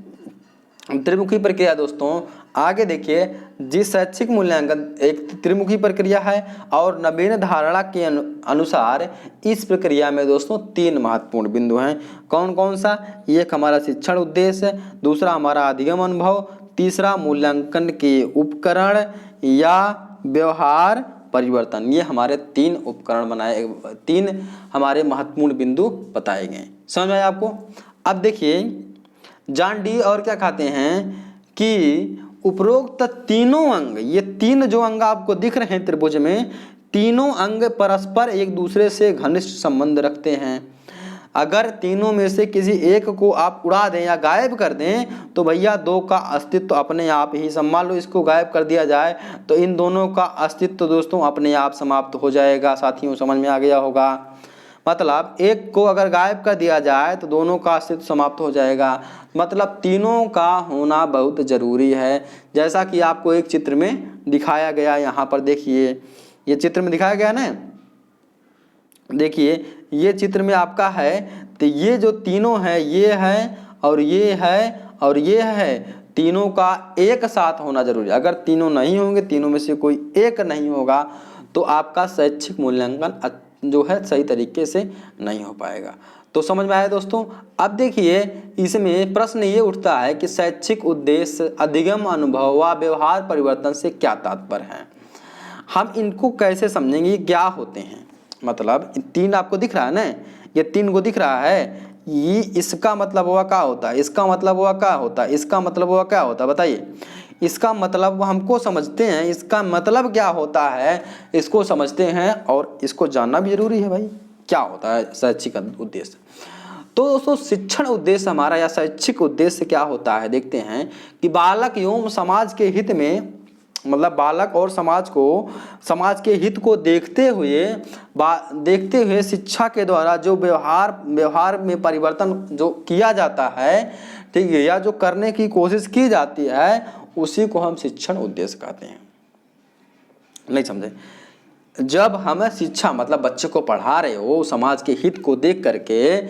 [SPEAKER 1] त्रिमुखी प्रक्रिया दोस्तों आगे देखिए, जिस शैक्षिक मूल्यांकन एक त्रिमुखी प्रक्रिया है और नवीन धारणा के अनुसार इस प्रक्रिया में दोस्तों 3 महत्वपूर्ण बिंदु हैं। कौन कौन सा, एक हमारा शिक्षण उद्देश्य, दूसरा हमारा अधिगम अनुभव, तीसरा मूल्यांकन के उपकरण या व्यवहार परिवर्तन। ये हमारे 3 उपकरण बनाए, 3 हमारे महत्वपूर्ण बिंदु बताए गए। समझ में आया आपको। अब देखिए जॉन डी और क्या कहते हैं कि उपरोक्त तीनों अंग, ये 3 जो अंग आपको दिख रहे हैं त्रिभुज में, तीनों अंग परस्पर एक दूसरे से घनिष्ठ संबंध रखते हैं। अगर तीनों में से किसी एक को आप उड़ा दें या गायब कर दें तो भैया 2 का अस्तित्व अपने आप ही, मान लो इसको गायब कर दिया जाए तो इन दोनों का अस्तित्व दोस्तों अपने आप समाप्त हो जाएगा। साथियों समझ में आ गया होगा, मतलब एक को अगर गायब कर दिया जाए तो दोनों का अस्तित्व समाप्त हो जाएगा। मतलब तीनों का होना बहुत जरूरी है, जैसा कि आपको एक चित्र में दिखाया गया। यहाँ पर देखिए, ये चित्र में दिखाया गया ना, देखिए ये चित्र में आपका है, तो ये जो तीनों है, ये है और ये है और ये है, तीनों का एक साथ होना जरूरी है। अगर तीनों नहीं होंगे, तीनों में से कोई एक नहीं होगा, तो आपका शैक्षिक मूल्यांकन जो है सही तरीके से नहीं हो पाएगा। तो समझ में आया दोस्तों। अब देखिए इसमें प्रश्न ये उठता है कि शैक्षिक उद्देश्य, अधिगम अनुभव व व्यवहार परिवर्तन से क्या तात्पर्य है। हम इनको कैसे समझेंगे, क्या होते हैं। मतलब 3 आपको दिख रहा है ना, ये 3 को दिख रहा है, ये इसका मतलब हुआ क्या होता है, इसका मतलब हुआ क्या होता है, इसका मतलब हुआ क्या होता है, बताइए। इसका मतलब हमको समझते हैं, इसका मतलब क्या होता है इसको समझते हैं, और इसको जानना भी जरूरी है भाई, क्या होता है शैक्षिक उद्देश्य। तो दोस्तों शिक्षण उद्देश्य हमारा या शैक्षिक उद्देश्य क्या होता है, देखते हैं कि बालक एवं समाज के हित में, मतलब बालक और समाज के हित को देखते हुए शिक्षा के द्वारा जो व्यवहार में परिवर्तन जो किया जाता है, ठीक है, या जो करने की कोशिश की जाती है, उसी को हम शिक्षण उद्देश्य कहते हैं। नहीं समझे। जब हम शिक्षा मतलब बच्चे को पढ़ा रहे हो समाज के हित को देख करके,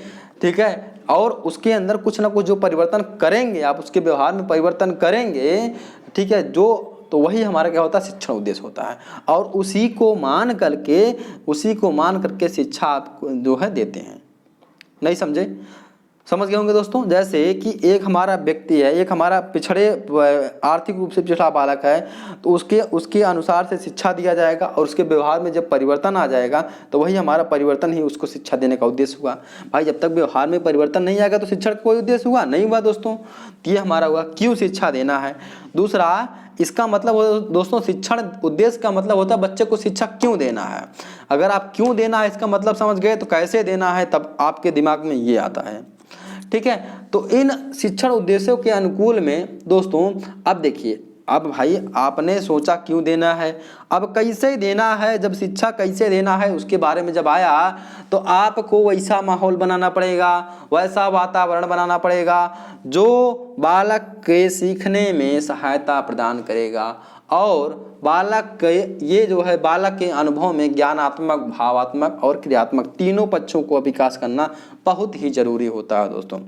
[SPEAKER 1] ठीक है, और उसके अंदर कुछ ना कुछ जो परिवर्तन करेंगे, आप उसके व्यवहार में परिवर्तन करेंगे, ठीक है, तो वही हमारा क्या होता है, शिक्षण उद्देश्य होता है। और उसी को मान करके शिक्षा आप जो है देते हैं। नहीं समझे, समझ गए होंगे दोस्तों। जैसे कि एक हमारा व्यक्ति है, एक हमारा पिछड़े आर्थिक रूप से पिछड़ा बालक है, तो उसके अनुसार से शिक्षा दिया जाएगा, और उसके व्यवहार में जब परिवर्तन आ जाएगा तो वही हमारा परिवर्तन ही उसको शिक्षा देने का उद्देश्य हुआ। भाई जब तक व्यवहार में परिवर्तन नहीं आएगा तो शिक्षण का कोई उद्देश्य हुआ नहीं हुआ दोस्तों। ये हमारा हुआ क्यों शिक्षा देना है। दूसरा इसका मतलब दोस्तों, शिक्षण उद्देश्य का मतलब होता है बच्चे को शिक्षा क्यों देना है। अगर आप क्यों देना है इसका मतलब समझ गए तो कैसे देना है, तब आपके दिमाग में ये आता है, ठीक है। तो इन शिक्षण उद्देश्यों के अनुकूल में दोस्तों अब देखिए, अब भाई आपने सोचा क्यों देना है, अब कैसे देना है, जब शिक्षा कैसे देना है उसके बारे में जब आया तो आपको वैसा माहौल बनाना पड़ेगा, वैसा वातावरण बनाना पड़ेगा जो बालक के सीखने में सहायता प्रदान करेगा और बालक के ये जो है बालक के अनुभव में ज्ञानात्मक, भावात्मक और क्रियात्मक तीनों पक्षों को विकास करना बहुत ही जरूरी होता है दोस्तों।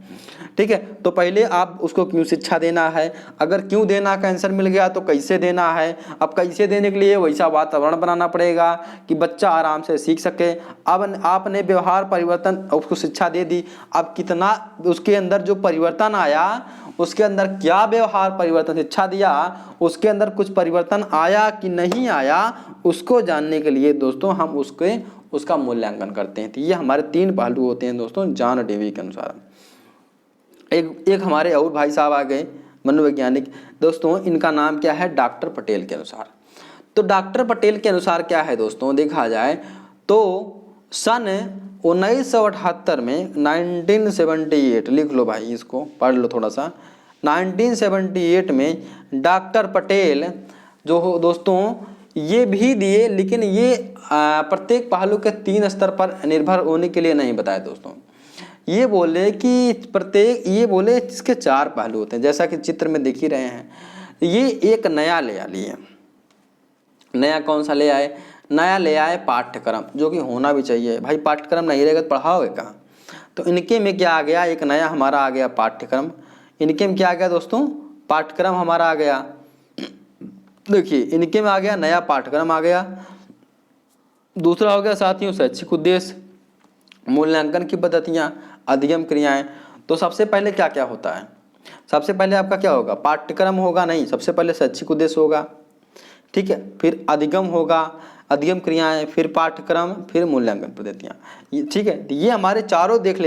[SPEAKER 1] ठीक है, तो पहले आप उसको क्यों शिक्षा देना है, अगर क्यों देना का आंसर मिल गया तो कैसे देना है। अब कैसे देने के लिए वैसा वातावरण बनाना पड़ेगा कि बच्चा आराम से सीख सके। अब आपने व्यवहार परिवर्तन उसको शिक्षा दे दी, अब कितना उसके अंदर जो परिवर्तन आया, उसके अंदर क्या व्यवहार परिवर्तन शिक्षा दिया, उसके अंदर कुछ परिवर्तन आया कि नहीं आया, उसको जानने के लिए दोस्तों हम उसका मूल्यांकन करते हैं। तो ये हमारे 3 पहलू होते हैं दोस्तों जॉन डेवी के अनुसार। एक हमारे और भाई साहब आ गए मनोवैज्ञानिक दोस्तों, इनका नाम क्या है, डॉक्टर पटेल के अनुसार। तो डॉक्टर पटेल के अनुसार क्या है दोस्तों, देखा जाए तो सन 1978 में 1978 लिख लो भाई, इसको पढ़ लो थोड़ा सा। 1978 में डॉक्टर पटेल जो हो दोस्तों ये भी दिए, लेकिन ये प्रत्येक पहलू के 3 स्तर पर निर्भर होने के लिए नहीं बताए दोस्तों। ये बोले कि प्रत्येक, ये बोले इसके 4 पहलू होते हैं, जैसा कि चित्र में देख ही रहे हैं। ये एक नया ले लिए, नया कौन सा ले आए, नया ले आए पाठ्यक्रम, जो कि होना भी चाहिए भाई, पाठ्यक्रम नहीं रहेगा तो पढ़ाओगे कहाँ। तो इनके में क्या आ गया, एक नया हमारा आ गया पाठ्यक्रम। इनके में क्या आ गया दोस्तों, पाठ्यक्रम हमारा आ गया। देखिए इनके में आ गया नया पाठ्यक्रम आ गया। दूसरा हो गया साथियों शैक्षिक उद्देश्य, मूल्यांकन की पद्धतियाँ, अधिगम क्रियाएं। तो सबसे पहले क्या क्या होता है, सबसे पहले आपका क्या होगा, पाठ्यक्रम होगा, नहीं सबसे पहले शैक्षिक उद्देश्य होगा। ठीक है, फिर अधिगम होगा, अधिगम क्रियाएं, फिर पाठ्यक्रम, फिर मूल्यांकन पद्धतियाँ। ठीक है, ये हमारे चारों देख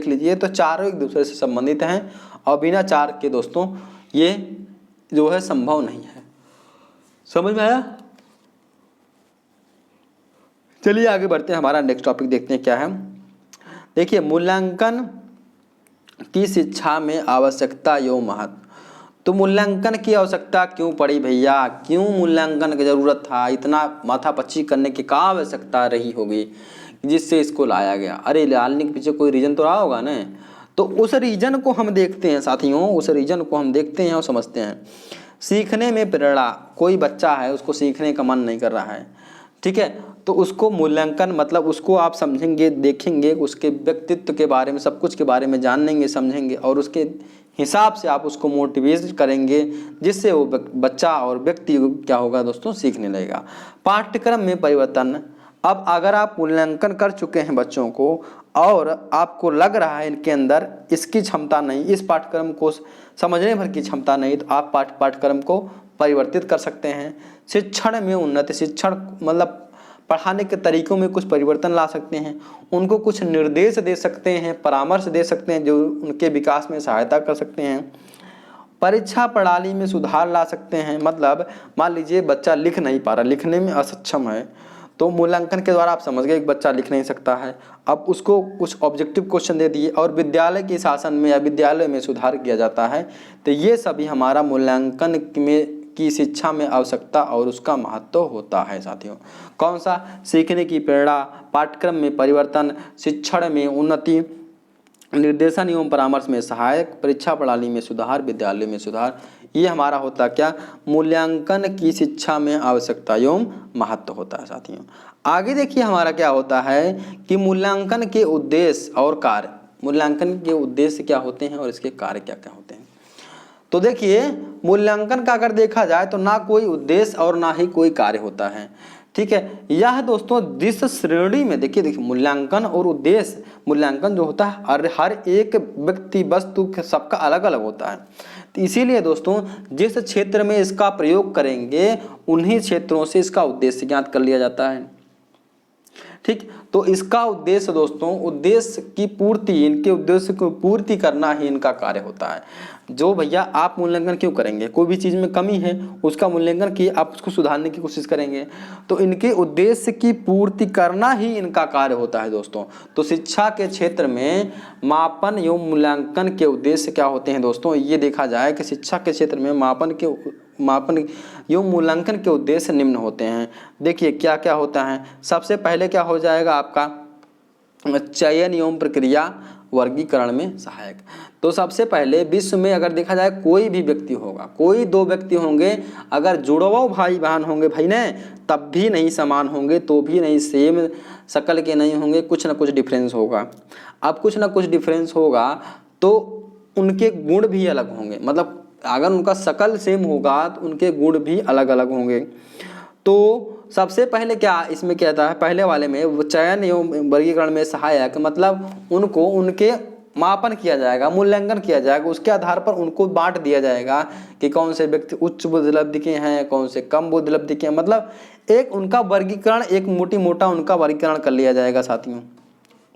[SPEAKER 1] लीजिए, तो चारों एक दूसरे से संबंधित हैं और बिना 4 के दोस्तों ये जो है संभव नहीं है। समझ में आया। चलिए आगे बढ़ते हैं, हमारा नेक्स्ट टॉपिक देखते हैं क्या है। देखिए मूल्यांकन की शिक्षा में आवश्यकता एवं महत्व। तो मूल्यांकन की आवश्यकता क्यों पड़ी भैया, क्यों मूल्यांकन की जरूरत था, इतना माथापच्ची करने की क्या आवश्यकता रही होगी जिससे इसको लाया गया। अरे लाने के पीछे कोई रीजन तो रहा होगा ना। तो उस रीजन को हम देखते हैं साथियों, उस रीजन को हम देखते हैं और समझते हैं। सीखने में प्रेरणा, कोई बच्चा है उसको सीखने का मन नहीं कर रहा है, ठीक है, तो उसको मूल्यांकन मतलब उसको आप समझेंगे, देखेंगे, उसके व्यक्तित्व के बारे में, सब कुछ के बारे में जानेंगे, समझेंगे और उसके हिसाब से आप उसको मोटिवेट करेंगे, जिससे वो बच्चा और व्यक्ति क्या होगा दोस्तों, सीखने लगेगा। पाठ्यक्रम में परिवर्तन, अब अगर आप मूल्यांकन कर चुके हैं बच्चों को और आपको लग रहा है इनके अंदर इसकी क्षमता नहीं, इस पाठ्यक्रम को समझने भर की क्षमता नहीं, तो आप पाठ्यक्रम को परिवर्तित कर सकते हैं। शिक्षण में उन्नति, शिक्षण मतलब पढ़ाने के तरीकों में कुछ परिवर्तन ला सकते हैं, उनको कुछ निर्देश दे सकते हैं, परामर्श दे सकते हैं जो उनके विकास में सहायता कर सकते हैं। परीक्षा प्रणाली में सुधार ला सकते हैं, मतलब मान लीजिए बच्चा लिख नहीं पा रहा, लिखने में असक्षम है, तो मूल्यांकन के द्वारा आप समझ गए एक बच्चा लिख नहीं सकता है, अब उसको कुछ ऑब्जेक्टिव क्वेश्चन दे दिए और विद्यालय के शासन में या विद्यालय में सुधार किया जाता है। तो ये सभी हमारा मूल्यांकन में की शिक्षा में आवश्यकता और उसका महत्व होता है साथियों। कौन सा, सीखने की प्रेरणा, पाठ्यक्रम में परिवर्तन, शिक्षण में उन्नति, निर्देशन एवं परामर्श में सहायक, परीक्षा प्रणाली में सुधार, विद्यालय में सुधार, ये हमारा होता क्या, मूल्यांकन की शिक्षा में आवश्यकता एवं महत्व होता है साथियों। आगे देखिए हमारा क्या होता है कि मूल्यांकन के उद्देश्य और कार्य, मूल्यांकन के उद्देश्य क्या होते हैं और इसके कार्य क्या क्या होते हैं। तो देखिए मूल्यांकन का अगर देखा जाए तो ना कोई उद्देश्य और ना ही कोई कार्य होता है, ठीक है। यह दोस्तों जिस श्रेणी में देखिए मूल्यांकन और उद्देश्य, मूल्यांकन जो होता है हर एक व्यक्ति वस्तु सबका अलग अलग होता है, तो इसीलिए दोस्तों जिस क्षेत्र में इसका प्रयोग करेंगे उन्हीं क्षेत्रों से इसका उद्देश्य ज्ञात कर लिया जाता है, ठीक। तो इसका उद्देश्य दोस्तों, उद्देश्य की पूर्ति, इनके उद्देश्य को पूर्ति करना ही इनका कार्य होता है। जो भैया आप मूल्यांकन क्यों करेंगे, कोई भी चीज़ में कमी है उसका मूल्यांकन किए आप उसको सुधारने की कोशिश करेंगे, तो इनके उद्देश्य की पूर्ति करना ही इनका कार्य होता है दोस्तों। तो शिक्षा के क्षेत्र में मापन एवं मूल्यांकन के उद्देश्य क्या होते हैं दोस्तों, ये देखा जाए कि शिक्षा के क्षेत्र में मापन एवं मूल्यांकन के उद्देश्य निम्न होते हैं। देखिए क्या क्या होता है। सबसे पहले क्या हो जाएगा आपका, चयन एवं प्रक्रिया वर्गीकरण में सहायक। तो सबसे पहले विश्व में अगर देखा जाए कोई भी व्यक्ति होगा, कोई दो व्यक्ति होंगे, अगर जुड़वा भाई बहन होंगे भाई ने, तब भी नहीं समान होंगे, तो भी नहीं सेम शक्ल के नहीं होंगे, कुछ ना कुछ डिफरेंस होगा। अब कुछ ना कुछ डिफरेंस होगा तो उनके गुण भी अलग होंगे, मतलब अगर उनका शक्ल सेम होगा तो उनके गुण भी अलग अलग होंगे। तो सबसे पहले क्या इसमें कहता है, पहले वाले में वो चयन एवं वर्गीकरण में सहायक, मतलब उनको उनके मापन किया जाएगा, मूल्यांकन किया जाएगा, उसके आधार पर उनको बांट दिया जाएगा कि कौन से व्यक्ति उच्च बुद्धिलब्धि के हैं, कौन से कम बुद्धिलब्धि के हैं, मतलब एक उनका वर्गीकरण, एक मोटा उनका वर्गीकरण कर लिया जाएगा साथियों,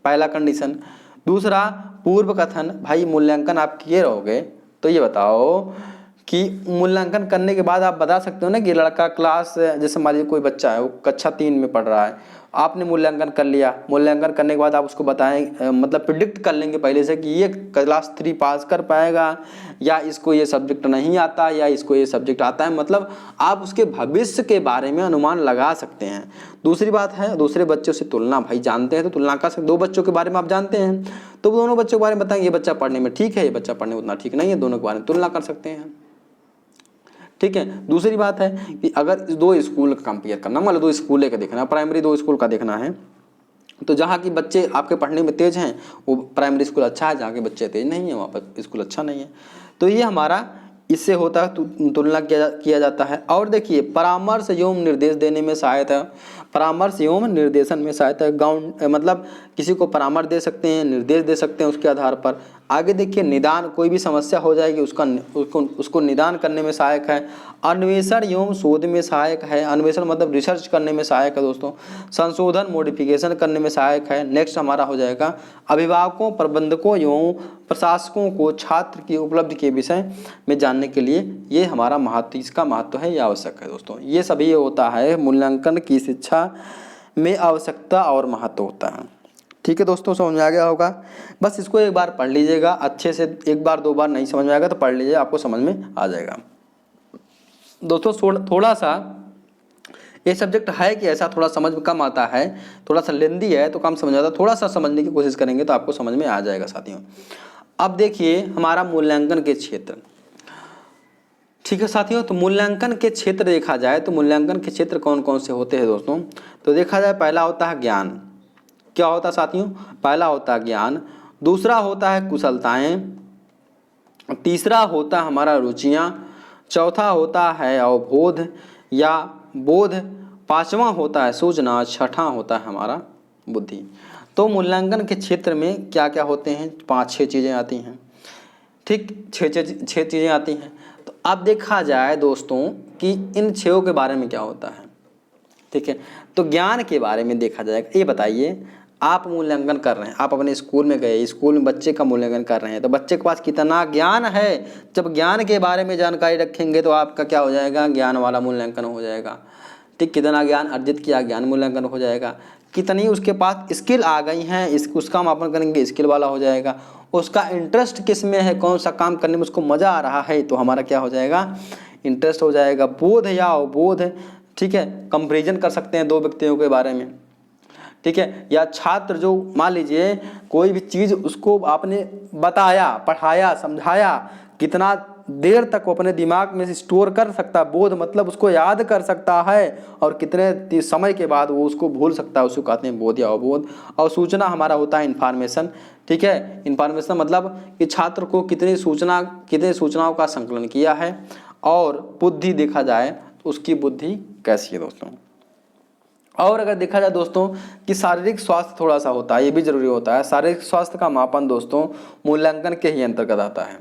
[SPEAKER 1] पहला कंडीशन। दूसरा पूर्व कथन, भाई मूल्यांकन आप किए रहोगे तो ये बताओ कि मूल्यांकन करने के बाद आप बता सकते हो ना कि लड़का क्लास, जैसे मान लीजिए कोई बच्चा है वो कक्षा 3 में पढ़ रहा है, आपने मूल्यांकन कर लिया, मूल्यांकन करने के बाद आप उसको बताएं, मतलब प्रिडिक्ट कर लेंगे पहले से कि ये क्लास 3 पास कर पाएगा या इसको ये सब्जेक्ट नहीं आता या इसको ये सब्जेक्ट आता है, मतलब आप उसके भविष्य के बारे में अनुमान लगा सकते हैं। दूसरी बात है दूसरे बच्चों से तुलना, भाई जानते हैं तो तुलना कर सकते, दो बच्चों के बारे में आप जानते हैं तो दोनों बच्चों के बारे में बताएंगे, ये बच्चा पढ़ने में ठीक है, ये बच्चा पढ़ने में उतना ठीक नहीं है, दोनों के बारे में तुलना कर सकते हैं। ठीक है। दूसरी बात है कि अगर दो स्कूल का कंपेयर करना, मान लो दो स्कूल का देखना, प्राइमरी दो स्कूल का देखना है, तो जहाँ की बच्चे आपके पढ़ने में तेज हैं वो प्राइमरी स्कूल अच्छा है, जहाँ के बच्चे तेज नहीं है वहाँ पर स्कूल अच्छा नहीं है। तो ये हमारा इससे होता है, तुलना किया जाता है। और देखिए परामर्श एवं निर्देश देने में सहायता है, परामर्श एवं निर्देशन में सहायता है, गाउंड मतलब किसी को परामर्श दे सकते हैं, निर्देश दे सकते हैं उसके आधार पर। आगे देखिए निदान, कोई भी समस्या हो जाएगी उसको निदान करने में सहायक है। अन्वेषण एवं शोध में सहायक है, अन्वेषण मतलब रिसर्च करने में सहायक है दोस्तों। संशोधन मॉडिफिकेशन करने में सहायक है। नेक्स्ट हमारा हो जाएगा अभिभावकों, प्रबंधकों एवं प्रशासकों को छात्र की उपलब्धि के विषय में जानने के लिए ये हमारा महत्व, इसका महत्व है, ये आवश्यक है दोस्तों। ये सभी होता है मूल्यांकन की शिक्षा में आवश्यकता और महत्व होता है। ठीक है दोस्तों, समझ में आ गया होगा। बस इसको एक बार पढ़ लीजिएगा अच्छे से, एक बार दो बार नहीं समझ में आएगा तो पढ़ लीजिए, आपको समझ में आ जाएगा दोस्तों। थोड़ा सा ये सब्जेक्ट है कि ऐसा थोड़ा समझ में कम आता है, थोड़ा सा लेंदी है तो कम समझ आता है, थोड़ा सा समझने की कोशिश करेंगे तो आपको समझ में आ जाएगा साथियों। अब देखिए हमारा मूल्यांकन के क्षेत्र, ठीक है साथियों। तो मूल्यांकन के क्षेत्र देखा जाए तो मूल्यांकन के क्षेत्र कौन कौन से होते हैं दोस्तों, तो देखा जाए पहला होता है ज्ञान। क्या होता है साथियों, पहला होता है ज्ञान, दूसरा होता है कुशलताएं, तीसरा होता है हमारा रुचियां, चौथा होता है अवबोध या बोध, पांचवा होता है सूचना, छठा होता है हमारा बुद्धि। तो मूल्यांकन के क्षेत्र में क्या क्या होते हैं, 5-6 चीज़ें आती हैं। ठीक, 6 चीज़ें आती हैं। तो अब देखा जाए दोस्तों कि इन 6 के बारे में क्या होता है। ठीक है, तो ज्ञान के बारे में देखा जाएगा। ये बताइए आप मूल्यांकन कर रहे हैं, आप अपने स्कूल में गए, स्कूल में बच्चे का मूल्यांकन कर रहे हैं, तो बच्चे के पास कितना ज्ञान है। जब ज्ञान के बारे में जानकारी रखेंगे तो आपका क्या हो जाएगा, ज्ञान वाला मूल्यांकन हो जाएगा। ठीक, कितना ज्ञान अर्जित किया, ज्ञान मूल्यांकन हो जाएगा। कितनी उसके पास स्किल आ गई हैं, उसका मापन करेंगे, स्किल वाला हो जाएगा। उसका इंटरेस्ट किस में है, कौन सा काम करने में उसको मज़ा आ रहा है, तो हमारा क्या हो जाएगा, इंटरेस्ट हो जाएगा। बोध या अवबोध, ठीक है, कंपेरिजन कर सकते हैं दो व्यक्तियों के बारे में। ठीक है, या छात्र जो मान लीजिए कोई भी चीज़ उसको आपने बताया, पढ़ाया, समझाया, कितना देर तक वो अपने दिमाग में स्टोर कर सकता है। बोध मतलब उसको याद कर सकता है और कितने समय के बाद वो उसको भूल सकता है, उसको कहते हैं बोध या अवबोध। और सूचना हमारा होता है इन्फॉर्मेशन। ठीक है, इन्फॉर्मेशन मतलब कि छात्र को कितनी सूचनाओं का संकलन किया है। और बुद्धि देखा जाए तो उसकी बुद्धि कैसी है दोस्तों। और अगर देखा जाए दोस्तों कि शारीरिक स्वास्थ्य थोड़ा सा होता है, ये भी जरूरी होता है। शारीरिक स्वास्थ्य का मापन दोस्तों मूल्यांकन के ही अंतर्गत आता है।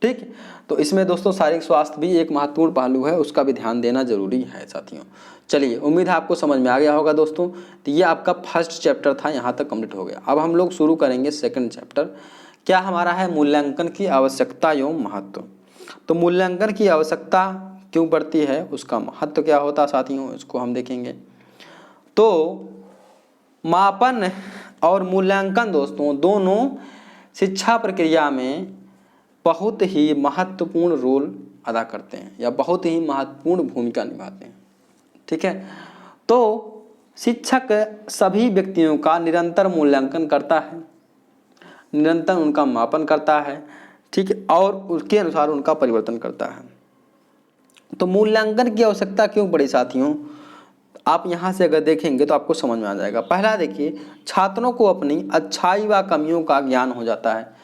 [SPEAKER 1] ठीक। तो इसमें दोस्तों शारीरिक स्वास्थ्य भी एक महत्वपूर्ण पहलू है, उसका भी ध्यान देना जरूरी है साथियों। चलिए, उम्मीद है आपको समझ में आ गया होगा दोस्तों। तो ये आपका फर्स्ट चैप्टर था, यहाँ तक कंप्लीट हो गया। अब हम लोग शुरू करेंगे सेकंड चैप्टर। क्या हमारा है? मूल्यांकन की आवश्यकता एवं महत्व। तो मूल्यांकन की आवश्यकता क्यों पड़ती है, उसका महत्व क्या होता है साथियों, इसको हम देखेंगे। तो मापन और मूल्यांकन दोस्तों दोनों शिक्षा प्रक्रिया में बहुत ही महत्वपूर्ण रोल अदा करते हैं या बहुत ही महत्वपूर्ण भूमिका निभाते हैं। ठीक है। तो शिक्षक सभी व्यक्तियों का निरंतर मूल्यांकन करता है, निरंतर उनका मापन करता है, ठीक है, और उसके अनुसार उनका परिवर्तन करता है। तो मूल्यांकन की आवश्यकता क्यों पड़ी साथियों, आप यहाँ से अगर देखेंगे तो आपको समझ में आ जाएगा। पहला देखिए, छात्रों को अपनी अच्छाई व कमियों का ज्ञान हो जाता है।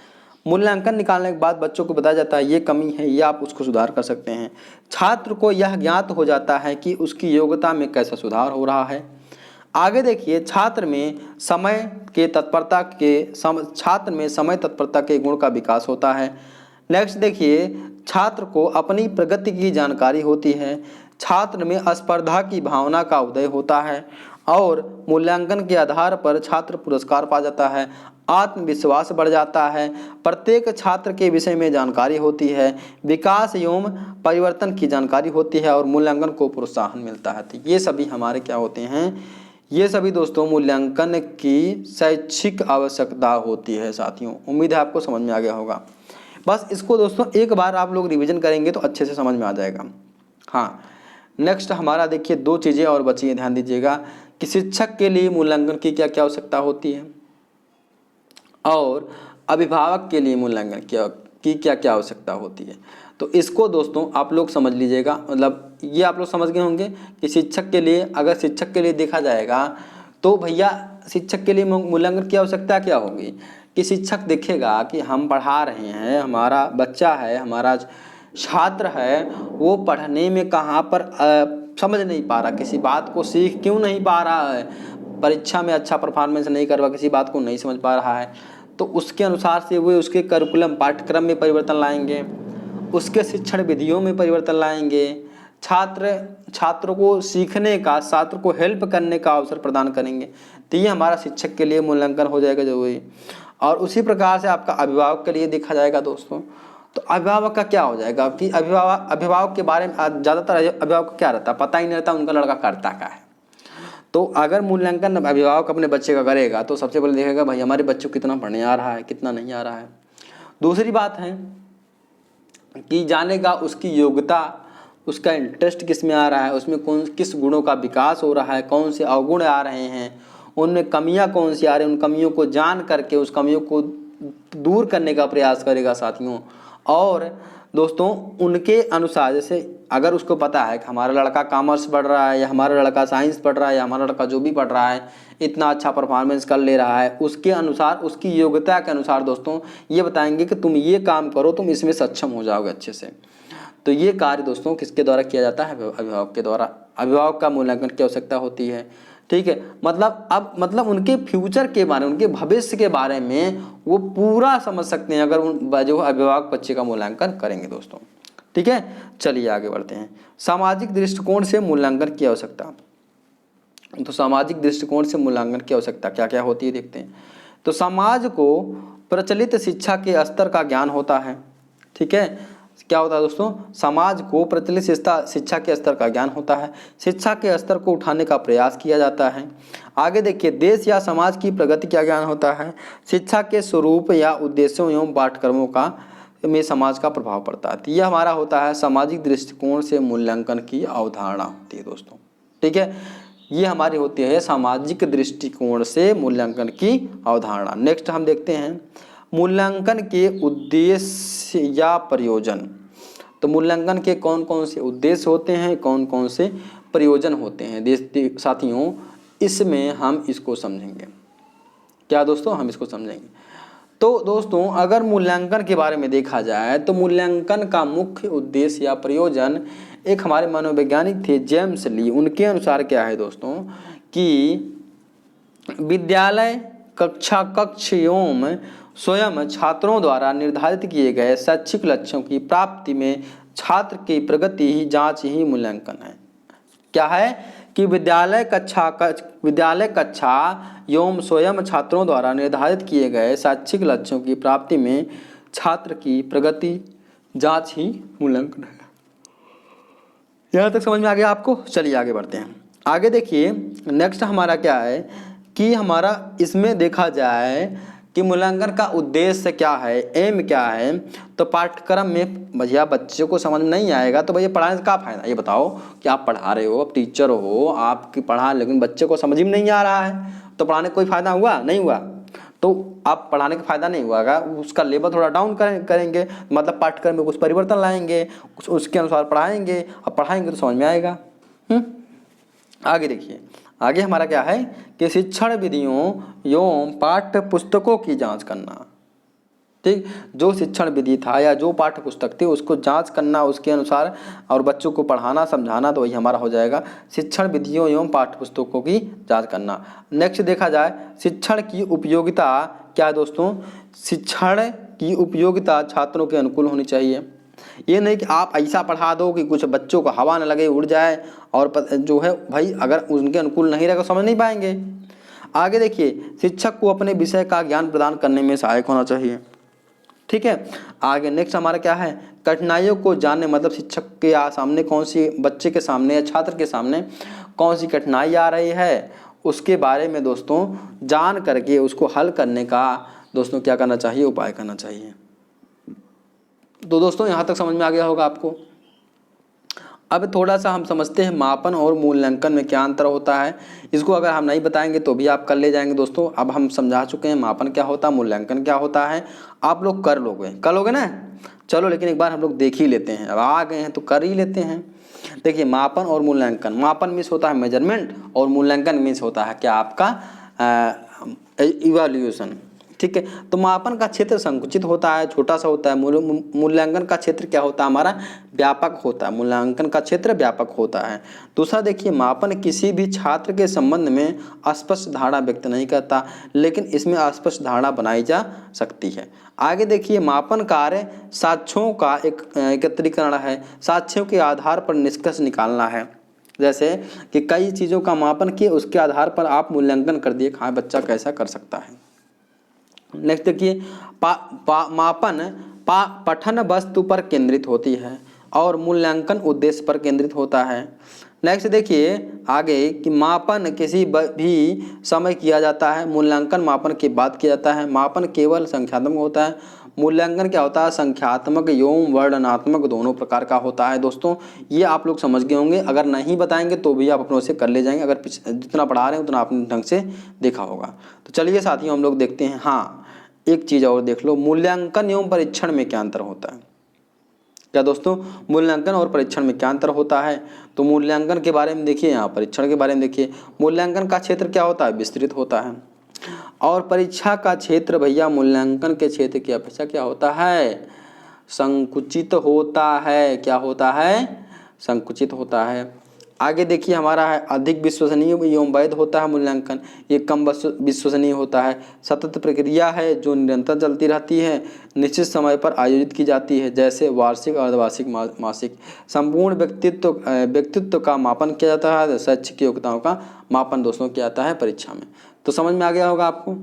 [SPEAKER 1] मूल्यांकन निकालने के बाद बच्चों को बताया जाता है ये कमी है, ये आप उसको सुधार कर सकते हैं। छात्र को यह ज्ञात हो जाता है कि उसकी योग्यता में कैसा सुधार हो रहा है। आगे देखिए, छात्र में समय तत्परता के गुण का विकास होता है। नेक्स्ट देखिए, छात्र को अपनी प्रगति की जानकारी होती है। छात्र में स्पर्धा की भावना का उदय होता है और मूल्यांकन के आधार पर छात्र पुरस्कार पा जाता है। आत्मविश्वास बढ़ जाता है। प्रत्येक छात्र के विषय में जानकारी होती है। विकास एवं परिवर्तन की जानकारी होती है और मूल्यांकन को प्रोत्साहन मिलता है। तो ये सभी हमारे क्या होते हैं, ये सभी दोस्तों मूल्यांकन की शैक्षिक आवश्यकता होती है साथियों। उम्मीद है आपको समझ में आ गया होगा। बस इसको दोस्तों एक बार आप लोग रिवीजन करेंगे तो अच्छे से समझ में आ जाएगा। हाँ, नेक्स्ट हमारा देखिए 2 चीज़ें और बची हैं, ध्यान दीजिएगा कि शिक्षक के लिए मूल्यांकन की क्या क्या आवश्यकता होती है और अभिभावक के लिए मूल्यांकन की क्या क्या आवश्यकता होती है। तो इसको दोस्तों आप लोग समझ लीजिएगा, मतलब ये आप लोग समझ गए होंगे कि शिक्षक के लिए, अगर शिक्षक के लिए देखा जाएगा तो भैया शिक्षक के लिए मूल्यांकन की आवश्यकता क्या होगी कि शिक्षक देखेगा कि हम पढ़ा रहे हैं, हमारा बच्चा है, हमारा छात्र है, वो पढ़ने में कहाँ पर समझ नहीं पा रहा, किसी बात को सीख क्यों नहीं पा रहा है, परीक्षा में अच्छा परफॉर्मेंस नहीं कर रहा, किसी बात को नहीं समझ पा रहा है। तो उसके अनुसार से वे उसके करिकुलम पाठ्यक्रम में परिवर्तन लाएंगे, उसके शिक्षण विधियों में परिवर्तन लाएंगे, छात्रों को सीखने का, छात्र को हेल्प करने का अवसर प्रदान करेंगे। तो ये हमारा शिक्षक के लिए मूल्यांकन हो जाएगा जरूरी। और उसी प्रकार से आपका अभिभावक के लिए देखा जाएगा दोस्तों। तो अभिभावक का क्या हो जाएगा कि अभिभावक के बारे में ज़्यादातर अभिभावक को क्या रहता है, पता ही नहीं रहता उनका लड़का करता क्या है। तो अगर मूल्यांकन अभिभावक अपने बच्चे का करेगा तो सबसे पहले देखेगा भाई हमारे बच्चे को कितना पढ़ने आ रहा है, कितना नहीं आ रहा है। दूसरी बात है कि जानेगा उसकी योग्यता, उसका इंटरेस्ट किस में आ रहा है, उसमें किस गुणों का विकास हो रहा है, कौन से अवगुण आ रहे हैं, उनमें कमियां कौन सी आ रही हैं, उन कमियों को जान करके उस कमियों को दूर करने का प्रयास करेगा साथियों। और दोस्तों उनके अनुसार, जैसे अगर उसको पता है कि हमारा लड़का कॉमर्स पढ़ रहा है या हमारा लड़का साइंस पढ़ रहा है या हमारा लड़का जो भी पढ़ रहा है इतना अच्छा परफॉर्मेंस कर ले रहा है, उसके अनुसार, उसकी योग्यता के अनुसार दोस्तों ये बताएंगे कि तुम ये काम करो, तुम इसमें सक्षम हो जाओगे अच्छे से। तो ये कार्य दोस्तों किसके द्वारा किया जाता है, अभिभावक के द्वारा। अभिभावक का मूल्यांकन की आवश्यकता होती है। ठीक है, मतलब उनके फ्यूचर के बारे में, उनके भविष्य के बारे में वो पूरा समझ सकते हैं अगर जो अभिभावक बच्चे का मूल्यांकन करेंगे दोस्तों। ठीक है, चलिए आगे बढ़ते हैं। सामाजिक दृष्टिकोण से मूल्यांकन की आवश्यकता। तो सामाजिक दृष्टिकोण से मूल्यांकन की आवश्यकता क्या क्या होती है देखते हैं। तो समाज को प्रचलित शिक्षा के स्तर का ज्ञान होता है। ठीक है, क्या होता है दोस्तों, समाज को प्रचलित शिक्षा के स्तर का ज्ञान होता है, शिक्षा के स्तर को उठाने का प्रयास किया जाता है। आगे देखिए, देश या समाज की प्रगति का ज्ञान होता है, शिक्षा के स्वरूप या उद्देश्यों एवं पाठ्यक्रमों का में समाज का प्रभाव पड़ता है। तो यह हमारा होता है सामाजिक दृष्टिकोण से मूल्यांकन की अवधारणा होती है दोस्तों। ठीक है, ये हमारी होती है सामाजिक दृष्टिकोण से मूल्यांकन की अवधारणा। नेक्स्ट हम देखते हैं मूल्यांकन के उद्देश्य या प्रयोजन। तो मूल्यांकन के कौन कौन से उद्देश्य होते हैं, कौन कौन से प्रयोजन होते हैं साथियों, इसमें हम इसको समझेंगे। क्या दोस्तों, हम इसको समझेंगे। तो दोस्तों अगर मूल्यांकन के बारे में देखा जाए तो मूल्यांकन का मुख्य उद्देश्य या प्रयोजन, एक हमारे मनोवैज्ञानिक थे जेम्स ली, उनके अनुसार क्या है दोस्तों कि विद्यालय कक्ष एवं स्वयं छात्रों द्वारा निर्धारित किए गए शैक्षिक लक्ष्यों की प्राप्ति में छात्र की प्रगति ही जांच ही मूल्यांकन है। क्या है कि विद्यालय कक्षा एवं स्वयं छात्रों द्वारा निर्धारित किए गए शैक्षिक लक्ष्यों की प्राप्ति में छात्र की प्रगति जांच ही मूल्यांकन है। यहाँ तक समझ में आ गया आपको? चलिए आगे बढ़ते हैं। आगे देखिए नेक्स्ट हमारा क्या है कि हमारा इसमें देखा जाए कि मूल्यांकन का उद्देश्य क्या है, एम क्या है। तो पाठ्यक्रम में भैया बच्चों को समझ में नहीं आएगा तो भैया पढ़ाने से क्या फ़ायदा। ये बताओ कि आप पढ़ा रहे हो, आप टीचर हो, आपकी पढ़ा, लेकिन बच्चे को समझ में नहीं आ रहा है तो पढ़ाने का कोई फ़ायदा हुआ? नहीं हुआ। तो आप पढ़ाने का फ़ायदा नहीं हुआ, उसका लेवल थोड़ा डाउन करेंगे, मतलब पाठ्यक्रम में कुछ परिवर्तन लाएंगे, उसके अनुसार पढ़ाएंगे, अब पढ़ाएंगे तो समझ में आएगा। आगे देखिए, आगे हमारा क्या है कि शिक्षण विधियों एवं पाठ्य पुस्तकों की जांच करना। ठीक, जो शिक्षण विधि था या जो पाठ्य पुस्तक थी उसको जांच करना उसके अनुसार, और बच्चों को पढ़ाना समझाना, तो वही हमारा हो जाएगा शिक्षण विधियों एवं पाठ्य पुस्तकों की जांच करना। नेक्स्ट देखा जाए शिक्षण की उपयोगिता क्या है दोस्तों? शिक्षण की उपयोगिता छात्रों के अनुकूल होनी चाहिए। ये नहीं कि आप ऐसा पढ़ा दो कि कुछ बच्चों को हवा न लगे, उड़ जाए, और जो है भाई अगर उनके अनुकूल नहीं रहेगा समझ नहीं पाएंगे। आगे देखिए शिक्षक को अपने विषय का ज्ञान प्रदान करने में सहायक होना चाहिए। ठीक है, आगे नेक्स्ट हमारा क्या है, कठिनाइयों को जानने, मतलब शिक्षक के सामने कौन सी, बच्चे के सामने या छात्र के सामने कौन सी कठिनाई आ रही है उसके बारे में दोस्तों जान करके उसको हल करने का दोस्तों क्या करना चाहिए, उपाय करना चाहिए। तो दोस्तों यहाँ तक समझ में आ गया होगा आपको। अब थोड़ा सा हम समझते हैं मापन और मूल्यांकन में क्या अंतर होता है। इसको अगर हम नहीं बताएंगे तो भी आप कर ले जाएंगे दोस्तों। अब हम समझा चुके हैं मापन क्या होता है, मूल्यांकन क्या होता है, आप लोग कर लोगे ना। चलो लेकिन एक बार हम लोग देख ही लेते हैं, अब आ गए हैं तो कर ही लेते हैं। देखिए मापन और मूल्यांकन, मापन मीन्स होता है मेजरमेंट और मूल्यांकन मीन्स होता है क्या आपका इवैल्यूएशन। ठीक है, तो मापन का क्षेत्र संकुचित होता है, छोटा सा होता है। मूल्यांकन का क्षेत्र क्या होता है हमारा, व्यापक होता है। मूल्यांकन का क्षेत्र व्यापक होता है। दूसरा देखिए मापन किसी भी छात्र के संबंध में स्पष्ट धारणा व्यक्त नहीं करता, लेकिन इसमें स्पष्ट धारणा बनाई जा सकती है। आगे देखिए मापन कार्य साक्ष्यों का एक एकत्रीकरण है, साक्ष्यों के आधार पर निष्कर्ष निकालना है। जैसे कि कई चीज़ों का मापन किए, उसके आधार पर आप मूल्यांकन कर दिए हाँ बच्चा कैसा कर सकता है। नेक्स्ट देखिए मापन पठन वस्तु पर केंद्रित होती है और मूल्यांकन उद्देश्य पर केंद्रित होता है। नेक्स्ट देखिए आगे कि मापन किसी भी समय किया जाता है, मूल्यांकन मापन के बाद किया जाता है। मापन केवल संख्यात्मक होता है, मूल्यांकन क्या होता है, संख्यात्मक एवं वर्णनात्मक दोनों प्रकार का होता है। दोस्तों ये आप लोग समझ गए होंगे, अगर नहीं बताएंगे तो भी आप अपनों से कर ले जाएंगे, अगर जितना पढ़ा रहे हैं उतना आपने ढंग से देखा होगा। तो चलिए साथियों हम लोग देखते हैं। हाँ एक चीज़ और देख लो, मूल्यांकन एवं परीक्षण में क्या अंतर होता है। क्या दोस्तों मूल्यांकन और परीक्षण में क्या अंतर होता है, तो मूल्यांकन के बारे में देखिए, यहाँ परीक्षण के बारे में देखिए। मूल्यांकन का क्षेत्र क्या होता है, विस्तृत होता है, और परीक्षा का क्षेत्र भैया मूल्यांकन के क्षेत्र की अपेक्षा क्या होता है, संकुचित होता है। क्या होता है, संकुचित होता है। आगे देखिए हमारा है अधिक विश्वसनीय एवं वैध होता है मूल्यांकन, ये कम विश्वसनीय होता है। सतत प्रक्रिया है जो निरंतर चलती रहती है, निश्चित समय पर आयोजित की जाती है, जैसे वार्षिक, अर्धवार्षिक, मासिक। संपूर्ण व्यक्तित्व का मापन किया जाता है, शैक्षिक योग्यताओं का मापन दोस्तों किया जाता है परीक्षा में। तो समझ में आ गया होगा आपको।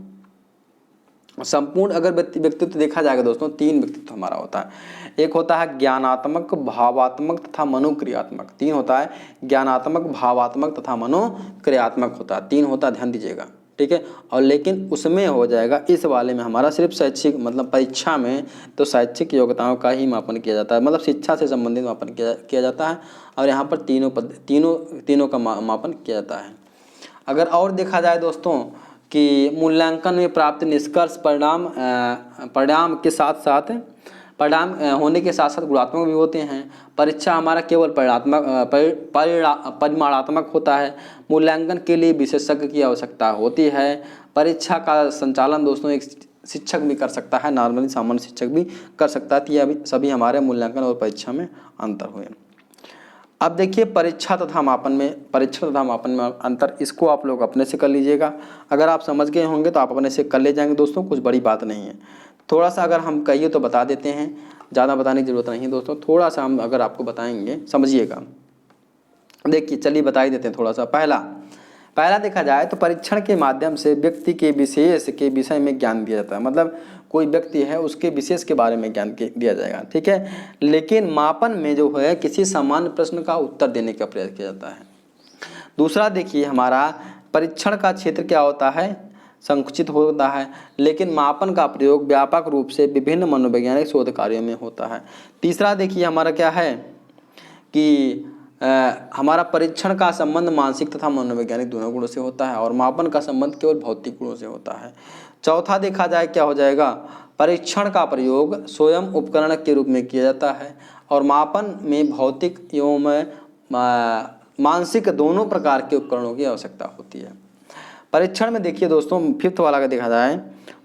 [SPEAKER 1] संपूर्ण अगर व्यक्तित्व देखा जाएगा दोस्तों, तीन व्यक्तित्व हमारा होता है। एक होता है ज्ञानात्मक, भावात्मक तथा मनोक्रियात्मक। तीन होता है ज्ञानात्मक, भावात्मक तथा मनोक्रियात्मक होता है, तीन होता है, ध्यान दीजिएगा। ठीक है, और लेकिन उसमें हो जाएगा इस वाले में हमारा सिर्फ शैक्षिक, मतलब परीक्षा में तो शैक्षिक योग्यताओं का ही मापन किया जाता है, मतलब शिक्षा से संबंधित मापन किया जाता है, और यहाँ पर तीनों का मापन किया जाता है। अगर और देखा जाए दोस्तों कि मूल्यांकन में प्राप्त निष्कर्ष परिणाम के साथ साथ परिणाम होने के साथ साथ गुणात्मक भी होते हैं। परीक्षा हमारा केवल परिमाणात्मक होता है। मूल्यांकन के लिए विशेषज्ञ की आवश्यकता होती है। परीक्षा का संचालन दोस्तों एक शिक्षक भी कर सकता है, नॉर्मली सामान्य शिक्षक भी कर सकता है। ये अभी सभी हमारे मूल्यांकन और परीक्षा में अंतर हुए। अब देखिए परीक्षण तथा मापन में अंतर, इसको आप लोग अपने से कर लीजिएगा। अगर आप समझ गए होंगे तो आप अपने से कर ले जाएंगे दोस्तों, कुछ बड़ी बात नहीं है। थोड़ा सा अगर हम कहिए तो बता देते हैं, ज़्यादा बताने की ज़रूरत नहीं है दोस्तों, थोड़ा सा हम अगर आपको बताएंगे समझिएगा। देखिए चलिए बता ही देते हैं थोड़ा सा। पहला देखा जाए तो परीक्षण के माध्यम से व्यक्ति के विशेष के विषय में ज्ञान दिया जाता है, मतलब कोई व्यक्ति है उसके विशेष के बारे में ज्ञान दिया जाएगा, ठीक है। लेकिन मापन में जो है किसी सामान्य प्रश्न का उत्तर देने का प्रयास किया जाता है। दूसरा देखिए हमारा परीक्षण का क्षेत्र क्या होता है, संकुचित होता है, लेकिन मापन का प्रयोग व्यापक रूप से विभिन्न मनोवैज्ञानिक शोध कार्यों में होता है। तीसरा देखिए हमारा क्या है कि हमारा परीक्षण का संबंध मानसिक तथा मनोवैज्ञानिक दोनों गुणों से होता है और मापन का संबंध केवल भौतिक गुणों से होता है। चौथा देखा जाए क्या हो जाएगा, परीक्षण का प्रयोग स्वयं उपकरण के रूप में किया जाता है और मापन में भौतिक एवं मानसिक दोनों प्रकार के उपकरणों की आवश्यकता होती है। परीक्षण में देखिए दोस्तों, फिफ्थ वाला का देखा जाए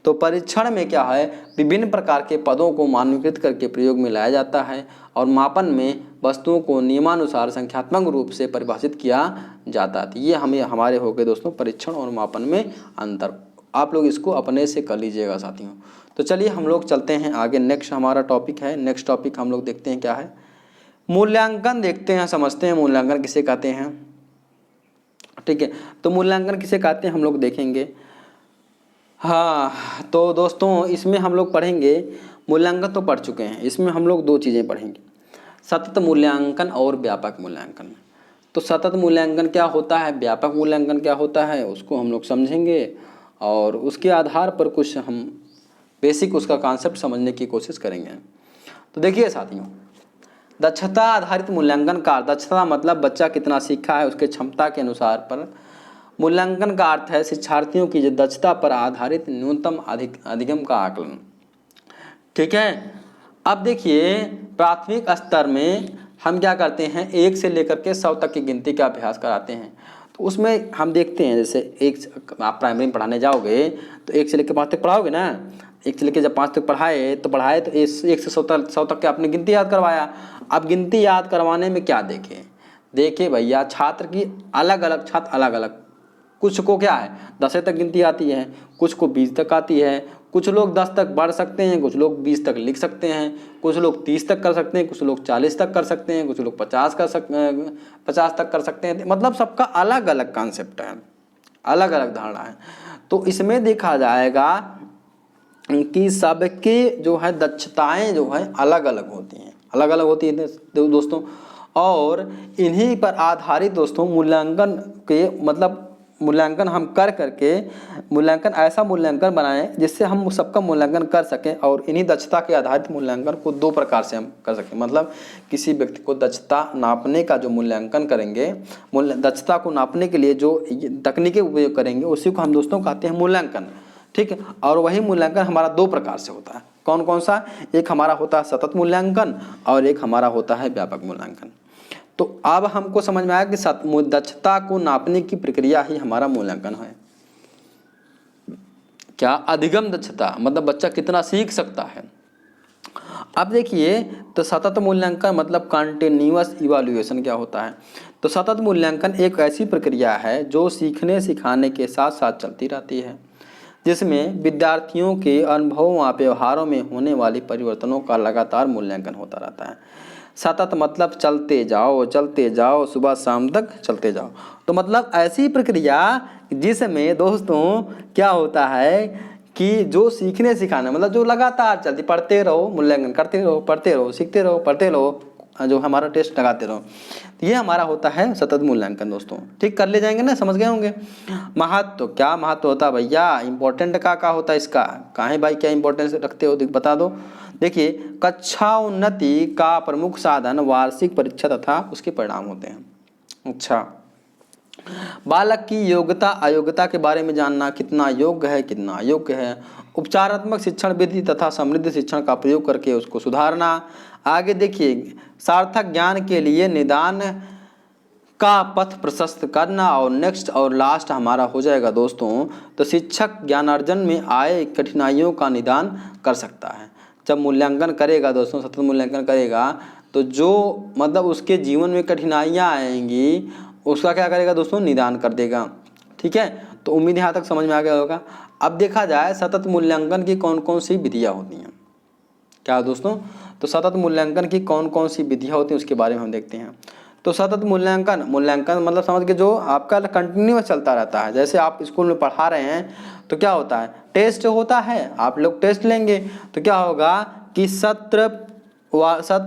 [SPEAKER 1] तो परीक्षण में क्या है, विभिन्न प्रकार के पदों को मानकीकृत करके प्रयोग में लाया जाता है और मापन में वस्तुओं को नियमानुसार संख्यात्मक रूप से परिभाषित किया जाता है। ये हमारे हो गए दोस्तों परीक्षण और मापन में अंतर। आप लोग इसको अपने से कर लीजिएगा साथियों। तो चलिए हम लोग चलते हैं आगे, नेक्स्ट हमारा टॉपिक है। नेक्स्ट टॉपिक हम लोग देखते हैं क्या है, मूल्यांकन देखते हैं, समझते हैं मूल्यांकन किसे कहते हैं, ठीक है। तो मूल्यांकन किसे कहते हैं हम लोग देखेंगे। हाँ तो दोस्तों इसमें हम लोग पढ़ेंगे, मूल्यांकन तो पढ़ चुके हैं, इसमें हम लोग दो चीज़ें पढ़ेंगे, सतत मूल्यांकन और व्यापक मूल्यांकन। तो सतत मूल्यांकन क्या होता है, व्यापक मूल्यांकन क्या होता है, उसको हम लोग समझेंगे और उसके आधार पर कुछ हम बेसिक उसका कॉन्सेप्ट समझने की कोशिश करेंगे। तो देखिए साथियों, दक्षता आधारित मूल्यांकन का, दक्षता मतलब बच्चा कितना सीखा है उसके क्षमता के अनुसार पर, मूल्यांकन का अर्थ है शिक्षार्थियों की दक्षता पर आधारित न्यूनतम अधिगम का आकलन, ठीक है। अब देखिए प्राथमिक स्तर में हम क्या करते हैं, 1 से लेकर के 100 तक की गिनती का अभ्यास कराते हैं। तो उसमें हम देखते हैं जैसे आप प्राइमरी में पढ़ाने जाओगे तो 1 से लेकर 5 तक पढ़ाओगे ना, 1 से लेकर जब 5 तक पढ़ाए तो 1 से 100 तक के आपने गिनती याद करवाया। अब गिनती याद करवाने में क्या देखे भैया, छात्र की अलग अलग, कुछ को क्या है 10 तक गिनती आती है, कुछ को 20 तक आती है, कुछ लोग 10 तक पढ़ सकते हैं, कुछ लोग 20 तक लिख सकते हैं, कुछ लोग 30 तक कर सकते हैं, कुछ लोग 40 तक कर सकते हैं, कुछ लोग 50 तक कर सकते हैं। मतलब सबका अलग अलग कॉन्सेप्ट है, अलग अलग धारणा है। तो इसमें देखा जाएगा कि सबके जो है दक्षताएं जो है अलग अलग होती हैं दोस्तों। और इन्हीं पर आधारित दोस्तों मूल्यांकन के मतलब मूल्यांकन हम कर करके मूल्यांकन ऐसा मूल्यांकन बनाएं जिससे हम सबका मूल्यांकन कर सकें और इन्हीं दक्षता के आधारित मूल्यांकन को 2 प्रकार से हम कर सकें। मतलब किसी व्यक्ति को दक्षता नापने का जो मूल्यांकन करेंगे, दक्षता को नापने के लिए जो तकनीकें उपयोग करेंगे उसी को हम दोस्तों कहते हैं मूल्यांकन, ठीक है। और वही मूल्यांकन हमारा 2 प्रकार से होता है। कौन कौन सा, एक हमारा होता है सतत मूल्यांकन और एक हमारा होता है व्यापक मूल्यांकन। तो अब हमको समझ में आया कि दक्षता को नापने की प्रक्रिया ही हमारा मूल्यांकन है। क्या, अधिगम दक्षता मतलब बच्चा कितना सीख सकता है। अब देखिए तो सतत मूल्यांकन मतलब कंटिन्यूअस इवैल्यूएशन क्या होता है। तो सतत मूल्यांकन एक ऐसी प्रक्रिया है जो सीखने सिखाने के साथ साथ चलती रहती है, जिसमें विद्यार्थियों के अनुभवों व व्यवहारों में होने वाली परिवर्तनों का लगातार मूल्यांकन होता रहता है। सतत मतलब चलते जाओ, सुबह शाम तक चलते जाओ। तो मतलब ऐसी प्रक्रिया जिसमें दोस्तों क्या होता है कि जो सीखने सिखाने मतलब जो लगातार चलती, पढ़ते रहो, मूल्यांकन करते रहो, पढ़ते रहो, सीखते रहो, पढ़ते रहो, जो हमारा टेस्ट लगाते रहो, ये हमारा होता है सतत मूल्यांकन दोस्तों। ठीक, कर ले जाएंगे ना, समझ गए होंगे। महत्व, क्या महत्व होता है भैया, इंपॉर्टेंट का होता है इसका, काहे भाई क्या इंपॉर्टेंस रखते हो बता दो। देखिए कक्षा उन्नति का प्रमुख साधन वार्षिक परीक्षा तथा उसके परिणाम होते हैं। अच्छा, बालक की योग्यता अयोग्यता के बारे में जानना, कितना योग्य है कितना अयोग्य है, उपचारात्मक शिक्षण विधि तथा समृद्ध शिक्षण का प्रयोग करके उसको सुधारना। आगे देखिए, सार्थक ज्ञान के लिए निदान का पथ प्रशस्त करना। और नेक्स्ट और लास्ट हमारा हो जाएगा दोस्तों, तो शिक्षक ज्ञानार्जन में आए कठिनाइयों का निदान कर सकता है। जब मूल्यांकन करेगा दोस्तों, सतत मूल्यांकन करेगा तो जो मतलब उसके जीवन में कठिनाइयाँ आएंगी उसका क्या करेगा दोस्तों, निदान कर देगा। ठीक है, तो उम्मीद यहाँ तक समझ में आ गया होगा। अब देखा जाए सतत मूल्यांकन की कौन कौन सी विधियाँ होती हैं। क्या दोस्तों, तो सतत मूल्यांकन की कौन कौन सी विधियाँ होती हैं उसके बारे में हम देखते हैं। तो सतत मूल्यांकन मतलब समझ के जो आपका कंटिन्यूअस चलता रहता है। जैसे आप स्कूल में पढ़ा रहे हैं तो क्या होता है, टेस्ट होता है, आप लोग टेस्ट लेंगे तो क्या होगा कि सत्र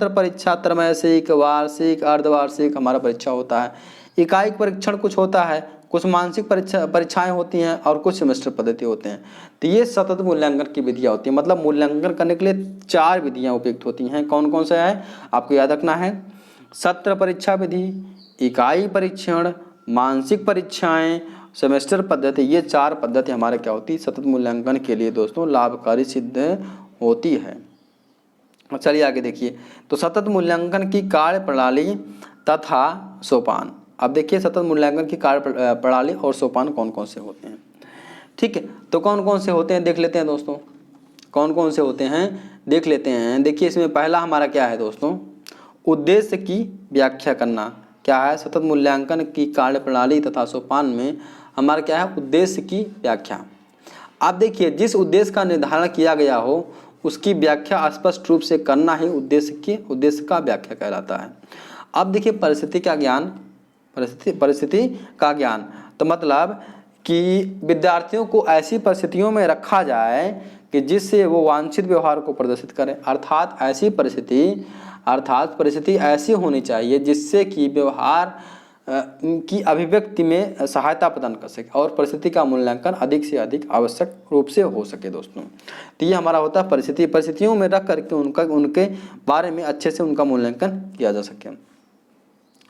[SPEAKER 1] परीक्षा, त्रैमासिक, वार्षिक, अर्धवार्षिक हमारा परीक्षा होता है। इकाई परीक्षण कुछ होता है, कुछ मानसिक परीक्षाएं होती हैं और कुछ सेमेस्टर पद्धति होते हैं। तो ये सतत मूल्यांकन की विधियाँ होती हैं। मतलब मूल्यांकन करने के लिए 4 विधियाँ उपयुक्त होती हैं। कौन कौन से है आपको याद रखना है, सत्र परीक्षा विधि, इकाई परीक्षण, मानसिक परीक्षाएं, सेमेस्टर पद्धति। ये 4 पद्धति हमारे क्या होती है, सतत मूल्यांकन के लिए दोस्तों लाभकारी सिद्ध होती है। चलिए आगे देखिए, तो सतत मूल्यांकन की कार्य प्रणाली तथा सोपान। अब देखिए सतत मूल्यांकन की कार्य प्रणाली और सोपान कौन कौन से होते हैं। ठीक है, तो कौन कौन से होते हैं देख लेते हैं दोस्तों, कौन कौन से होते हैं देख लेते हैं। देखिए इसमें पहला हमारा क्या है दोस्तों, उद्देश्य की व्याख्या करना। क्या है, सतत मूल्यांकन की कार्य प्रणाली तथा सोपान में हमारा क्या है, उद्देश्य की व्याख्या। आप देखिए जिस उद्देश्य का निर्धारण किया गया हो उसकी व्याख्या स्पष्ट रूप से करना ही उद्देश्य का व्याख्या कहलाता है। अब देखिए परिस्थिति का ज्ञान तो मतलब कि विद्यार्थियों को ऐसी परिस्थितियों में रखा जाए कि जिससे वो वांछित व्यवहार को प्रदर्शित करें। अर्थात परिस्थिति ऐसी होनी चाहिए जिससे कि व्यवहार की अभिव्यक्ति में सहायता प्रदान कर सके और परिस्थिति का मूल्यांकन अधिक से अधिक आवश्यक रूप से हो सके दोस्तों। तो ये हमारा होता है परिस्थितियों में रख करके उनके बारे में अच्छे से उनका मूल्यांकन किया जा सके।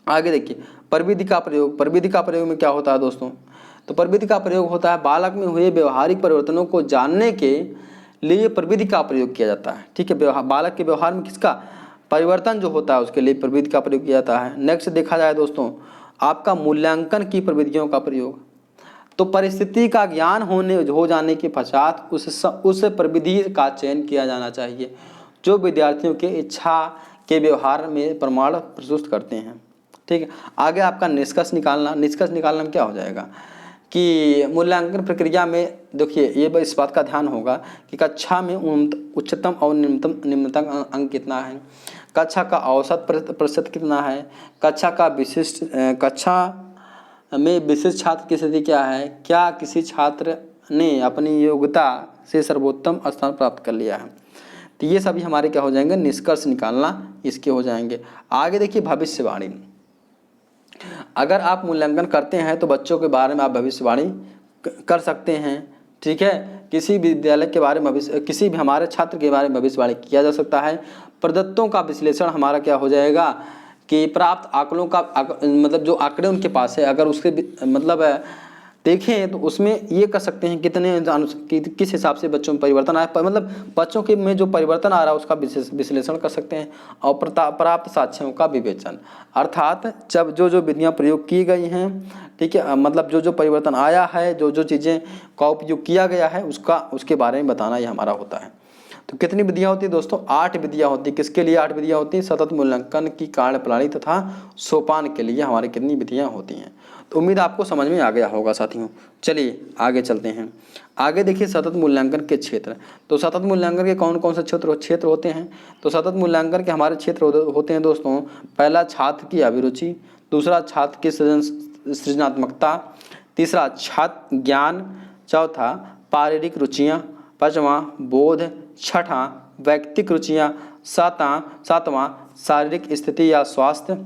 [SPEAKER 1] आगे देखिए प्रविधि का प्रयोग में क्या होता है दोस्तों, तो प्रविधि का प्रयोग होता है बालक में हुए व्यवहारिक परिवर्तनों को जानने के लिए प्रविधि का प्रयोग किया जाता है। ठीक है, बालक के व्यवहार में किसका परिवर्तन जो होता है उसके लिए प्रविधि का प्रयोग किया जाता है। नेक्स्ट देखा जाए दोस्तों आपका मूल्यांकन की प्रविधियों का प्रयोग, तो परिस्थिति का ज्ञान हो जाने के पश्चात उस प्रविधि का चयन किया जाना चाहिए जो विद्यार्थियों के इच्छा के व्यवहार में प्रमाण प्रस्तुत करते हैं। ठीक है, आगे आपका निष्कर्ष निकालना में क्या हो जाएगा कि मूल्यांकन प्रक्रिया में देखिए ये इस बात का ध्यान होगा कि कक्षा में उच्चतम और निम्नतम अंक कितना है, कक्षा का औसत प्रतिशत कितना है, कक्षा में विशिष्ट छात्र की स्थिति क्या है, क्या किसी छात्र ने अपनी योग्यता से सर्वोत्तम स्थान प्राप्त कर लिया है। तो ये सभी हमारे क्या हो जाएंगे, निष्कर्ष निकालना इसके हो जाएंगे। आगे देखिए भविष्यवाणी, अगर आप मूल्यांकन करते हैं तो बच्चों के बारे में आप भविष्यवाणी कर सकते हैं। ठीक है, किसी विद्यालय के बारे में किसी भी हमारे छात्र के बारे में भविष्यवाणी किया जा सकता है। प्रदत्तों का विश्लेषण हमारा क्या हो जाएगा कि प्राप्त आंकड़ों का मतलब जो आंकड़े उनके पास है अगर उसके मतलब देखें तो उसमें ये कर सकते हैं किस हिसाब से बच्चों में परिवर्तन आया, मतलब बच्चों के में जो परिवर्तन आ रहा है उसका विश्लेषण कर सकते हैं। और प्राप्त साक्ष्यों का विवेचन, अर्थात जब जो विधियां प्रयोग की गई हैं, ठीक है, मतलब जो परिवर्तन आया है, जो चीज़ें का उपयोग किया गया है उसके बारे में बताना ये हमारा होता है। तो कितनी विधियां होती है दोस्तों, 8 विधियां होती है। किसके लिए 8 विधियां होती हैं, सतत मूल्यांकन की कार्य प्रणाली तथा सोपान के लिए हमारे कितनी विधियां होती हैं। तो उम्मीद आपको समझ में आ गया होगा साथियों। चलिए आगे चलते हैं। आगे देखिए सतत मूल्यांकन के क्षेत्र, तो सतत मूल्यांकन के कौन कौन से क्षेत्र होते हैं। तो सतत मूल्यांकन के हमारे क्षेत्र होते हैं दोस्तों, पहला छात्र की अभिरुचि, दूसरा छात्र की सृजनात्मकता, तीसरा छात्र ज्ञान, चौथा शारीरिक रुचियाँ, पाँचवां बोध, छठा व्यक्तिक रुचियाँ, सातवां शारीरिक स्थिति या स्वास्थ्य,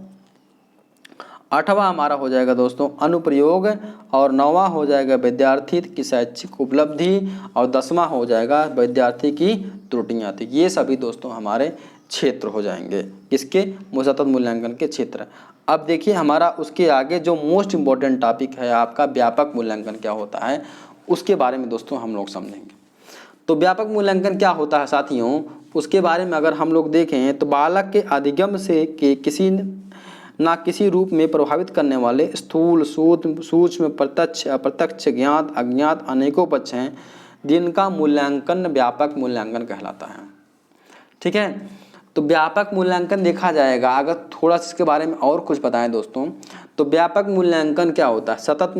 [SPEAKER 1] आठवां हमारा हो जाएगा दोस्तों अनुप्रयोग, और नौवां हो जाएगा विद्यार्थी की शैक्षिक उपलब्धि, और 10वां हो जाएगा विद्यार्थी की त्रुटियां। तो ये सभी दोस्तों हमारे क्षेत्र हो जाएंगे किसके, सतत मूल्यांकन के क्षेत्र। अब देखिए हमारा उसके आगे जो मोस्ट इम्पोर्टेंट टॉपिक है आपका व्यापक मूल्यांकन क्या होता है उसके बारे में दोस्तों हम लोग समझेंगे। तो व्यापक मूल्यांकन क्या होता है साथियों, उसके बारे में अगर हम लोग देखें तो बालक के अधिगम से के किसी ना किसी रूप में प्रभावित करने वाले स्थूल सूक्ष्म प्रत्यक्ष अप्रत्यक्ष ज्ञात अज्ञात अनेकों पक्ष हैं जिनका मूल्यांकन व्यापक मूल्यांकन कहलाता है। ठीक है, तो व्यापक मूल्यांकन देखा जाएगा, अगर थोड़ा सा इसके बारे में और कुछ बताएं दोस्तों, तो व्यापक मूल्यांकन क्या होता है? सतत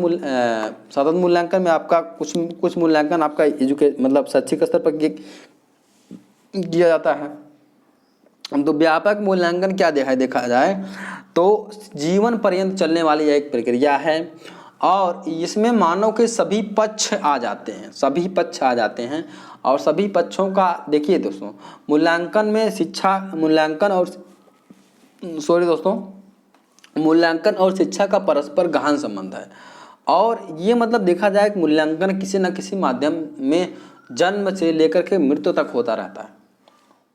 [SPEAKER 1] मूल्यांकन में आपका कुछ मूल्यांकन आपका मतलब शैक्षिक स्तर पर किया जाता है। तो व्यापक मूल्यांकन क्या देखा जाए तो जीवन पर्यंत चलने वाली एक प्रक्रिया है, और इसमें मानव के सभी पक्ष आ जाते हैं, और सभी पक्षों का देखिए दोस्तों, मूल्यांकन और शिक्षा का परस्पर गहन संबंध है। और ये मतलब देखा जाए कि मूल्यांकन किसी न किसी माध्यम में जन्म से लेकर के मृत्यु तक होता रहता है,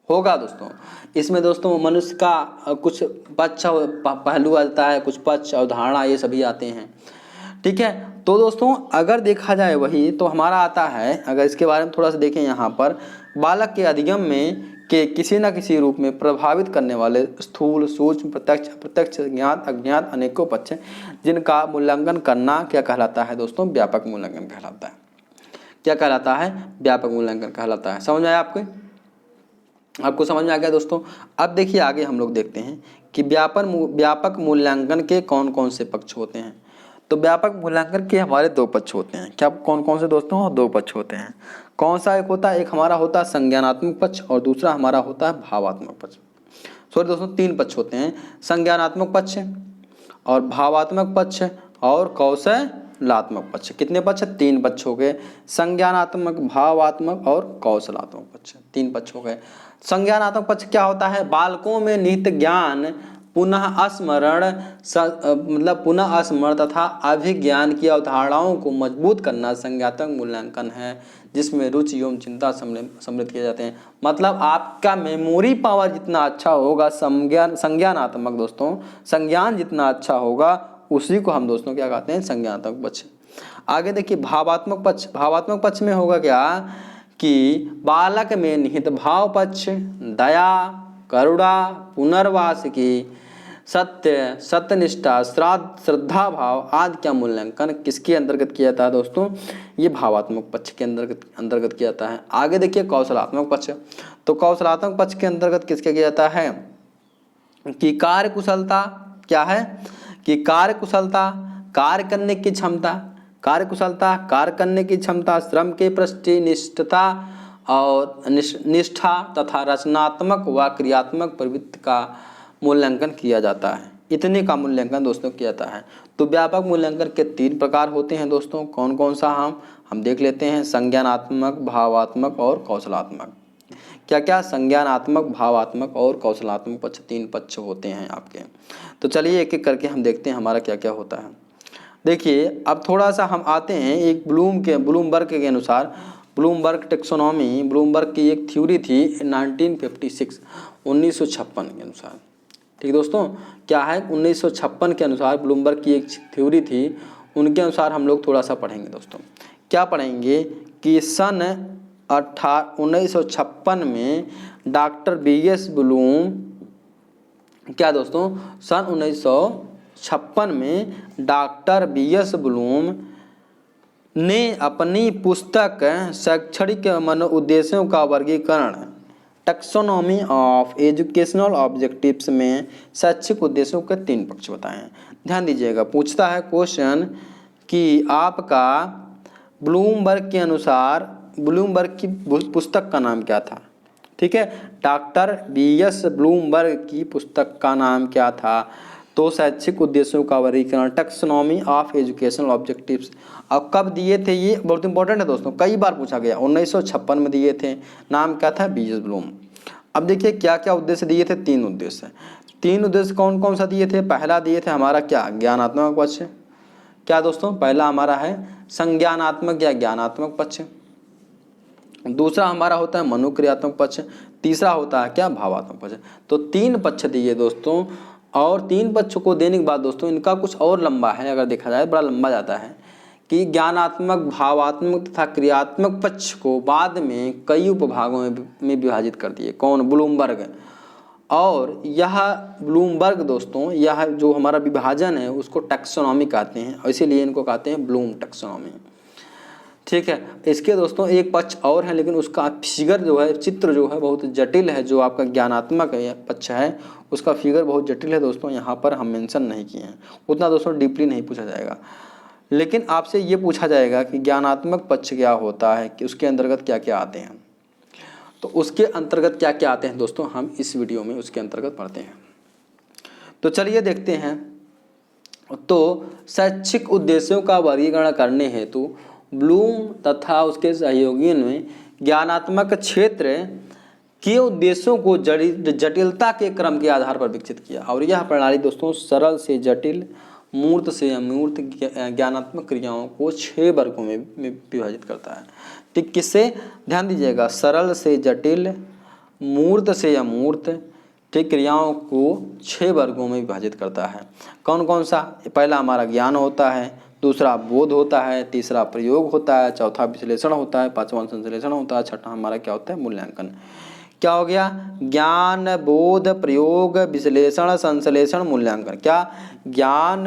[SPEAKER 1] होगा दोस्तों। इसमें दोस्तों मनुष्य का कुछ पक्ष पहलू आता है, कुछ पक्ष अवधारणा ये सभी आते हैं, ठीक है। तो दोस्तों अगर देखा जाए वही तो हमारा आता है, अगर इसके बारे में थोड़ा सा देखें यहाँ पर, बालक के अधिगम में के किसी न किसी रूप में प्रभावित करने वाले स्थूल, सूक्ष्म, प्रत्यक्ष, अप्रत्यक्ष, ज्ञात, अज्ञात अनेकों पक्ष जिनका मूल्यांकन करना क्या कहलाता है दोस्तों? व्यापक मूल्यांकन कहलाता है। क्या कहलाता है? व्यापक मूल्यांकन कहलाता है। समझ में आया आपको समझ में आ गया दोस्तों? अब देखिए आगे हम लोग देखते हैं कि व्यापक मूल्यांकन के कौन कौन से पक्ष होते हैं। तो व्यापक मूल्यांकन के हमारे दो पक्ष होते हैं। क्या कौन कौन से दोस्तों? दो पक्ष होते हैं। कौन सा एक होता है? एक हमारा होता है संज्ञानात्मक पक्ष और दूसरा हमारा होता है भावात्मक पक्ष। सॉरी दोस्तों, तीन पक्ष होते हैं, संज्ञानात्मक पक्ष और भावात्मक पक्ष और कौशलात्मक पक्ष। कितने पक्ष? तीन पक्ष हो गए, संज्ञानात्मक, भावात्मक और कौशलात्मक पक्ष, तीन पक्ष हो गए। संज्ञानात्मक पक्ष क्या होता है? बालकों में निहित ज्ञान पुनः स्मरण तथा अभिज्ञान की अवधारणाओं को मजबूत करना संज्ञानात्मक मूल्यांकन है, जिसमें रुचि एवं चिंता सम्मिलित किए जाते हैं। मतलब आपका मेमोरी पावर जितना अच्छा होगा, संज्ञानात्मक दोस्तों, संज्ञान जितना अच्छा होगा, उसी को हम दोस्तों क्या कहते हैं? संज्ञानात्मक पक्ष। आगे देखिए भावात्मक पक्ष। भावात्मक पक्ष में होगा क्या कि बालक में निहित भाव पक्ष, दया, करुणा, पुनर्वास की सत्यनिष्ठा, श्रद्धा भाव आदि का मूल्यांकन किसके अंतर्गत किया जाता है दोस्तों? ये भावात्मक पक्ष के अंतर्गत किया जाता है। आगे देखिए कौशलात्मक पक्ष। तो कौशलात्मक पक्ष के अंतर्गत किसके किया जाता है कि कार्यकुशलता, क्या है कि कार्यकुशलता, कार्य करने की क्षमता, श्रम के प्रति निष्ठता और निष्ठा तथा रचनात्मक व क्रियात्मक प्रवृत्ति का मूल्यांकन किया जाता है। इतने का मूल्यांकन दोस्तों किया जाता है। तो व्यापक मूल्यांकन के तीन प्रकार होते हैं दोस्तों। कौन कौन सा हम देख लेते हैं, संज्ञानात्मक, भावात्मक और कौशलात्मक। क्या क्या? संज्ञानात्मक, भावात्मक और कौशलात्मक पक्ष, तीन पक्ष होते हैं आपके। तो चलिए एक एक करके हम देखते हैं हमारा क्या क्या होता है। देखिए अब थोड़ा सा हम आते हैं एक ब्लूमबर्ग के अनुसार, ब्लूमबर्ग टेक्सोनॉमी, ब्लूमबर्ग की एक थ्योरी थी 1956 के अनुसार। ठीक दोस्तों, क्या है 1956 के अनुसार ब्लूमबर्ग की एक थ्योरी थी, उनके अनुसार हम लोग थोड़ा सा पढ़ेंगे दोस्तों। क्या पढ़ेंगे कि सन 1956 में डॉक्टर BS ब्लूम, क्या दोस्तों, सन 1956 में डॉक्टर BS ब्लूम ने अपनी पुस्तक शैक्षणिक मनोउद्देश्यों का वर्गीकरण टैक्सोनॉमी ऑफ एजुकेशनल ऑब्जेक्टिव्स में शैक्षिक उद्देश्यों के तीन पक्ष बताए हैं। ध्यान दीजिएगा, पूछता है क्वेश्चन कि आपका ब्लूमबर्ग के अनुसार ब्लूमबर्ग की पुस्तक का नाम क्या था? ठीक है, डॉक्टर BS ब्लूमबर्ग की पुस्तक का नाम क्या था? तो शैक्षिक उद्देश्यों का वर्गीकरण, टैक्सोनॉमी ऑफ एजुकेशनल ऑब्जेक्टिव्स। अब कब दिए थे? ये बहुत इंपॉर्टेंट है दोस्तों, कई बार पूछा गया। 1956 में दिए थे, नाम क्या था? BS Bloom. अब देखिए क्या क्या उद्देश्य दिए थे? तीन उद्देश्य। तीन उद्देश्य कौन कौन सा दिए थे? पहला दिए थे हमारा क्या? ज्ञानात्मक पक्ष। क्या दोस्तों? पहला हमारा है संज्ञानात्मक या ज्ञानात्मक पक्ष। दूसरा हमारा होता है मनोक्रियात्मक पक्ष। तीसरा होता है क्या? भावात्मक पक्ष। तो तीन पक्ष दिए दोस्तों, और तीन पक्ष को देने के बाद दोस्तों इनका कुछ और लंबा है, अगर देखा जाए बड़ा लंबा जाता है कि ज्ञानात्मक, भावात्मक तथा क्रियात्मक पक्ष को बाद में कई उपभागों में विभाजित कर दिए। कौन? ब्लूमबर्ग। और यह ब्लूमबर्ग दोस्तों, यह जो हमारा विभाजन है उसको टैक्सोनॉमी कहते हैं, इसीलिए इनको कहते हैं ब्लूम टैक्सोनॉमी। ठीक है। इसके दोस्तों एक पक्ष और है, लेकिन उसका फिगर जो है, चित्र जो है बहुत जटिल है। जो आपका ज्ञानात्मक पक्ष है उसका फिगर बहुत जटिल है दोस्तों, यहाँ पर हम मेंशन नहीं किए हैं। उतना दोस्तों डीपली नहीं पूछा जाएगा, लेकिन आपसे ये पूछा जाएगा कि ज्ञानात्मक पक्ष क्या होता है, कि उसके अंतर्गत क्या क्या आते हैं। तो उसके अंतर्गत क्या क्या आते हैं दोस्तों, हम इस वीडियो में उसके अंतर्गत पढ़ते हैं। तो चलिए देखते हैं। तो शैक्षिक उद्देश्यों का वर्गीकरण करने हेतु ब्लूम तथा उसके सहयोगियों ने ज्ञानात्मक क्षेत्र के उद्देश्यों को जटिलता के क्रम के आधार पर विकसित किया। और यह प्रणाली दोस्तों सरल से जटिल, मूर्त से अमूर्त ज्ञानात्मक क्रियाओं को 6 वर्गों में विभाजित करता है। ठीक, किससे, ध्यान दीजिएगा, सरल से जटिल, मूर्त से अमूर्त, ठीक, क्रियाओं को 6 वर्गों में विभाजित करता है। कौन कौन सा, पहला हमारा ज्ञान होता है, दूसरा बोध होता है, तीसरा प्रयोग होता है, चौथा विश्लेषण होता है, पांचवा संश्लेषण होता है, छठा हमारा क्या होता है, मूल्यांकन। क्या हो गया, ज्ञान, बोध, प्रयोग, विश्लेषण, संश्लेषण, मूल्यांकन। क्या, ज्ञान,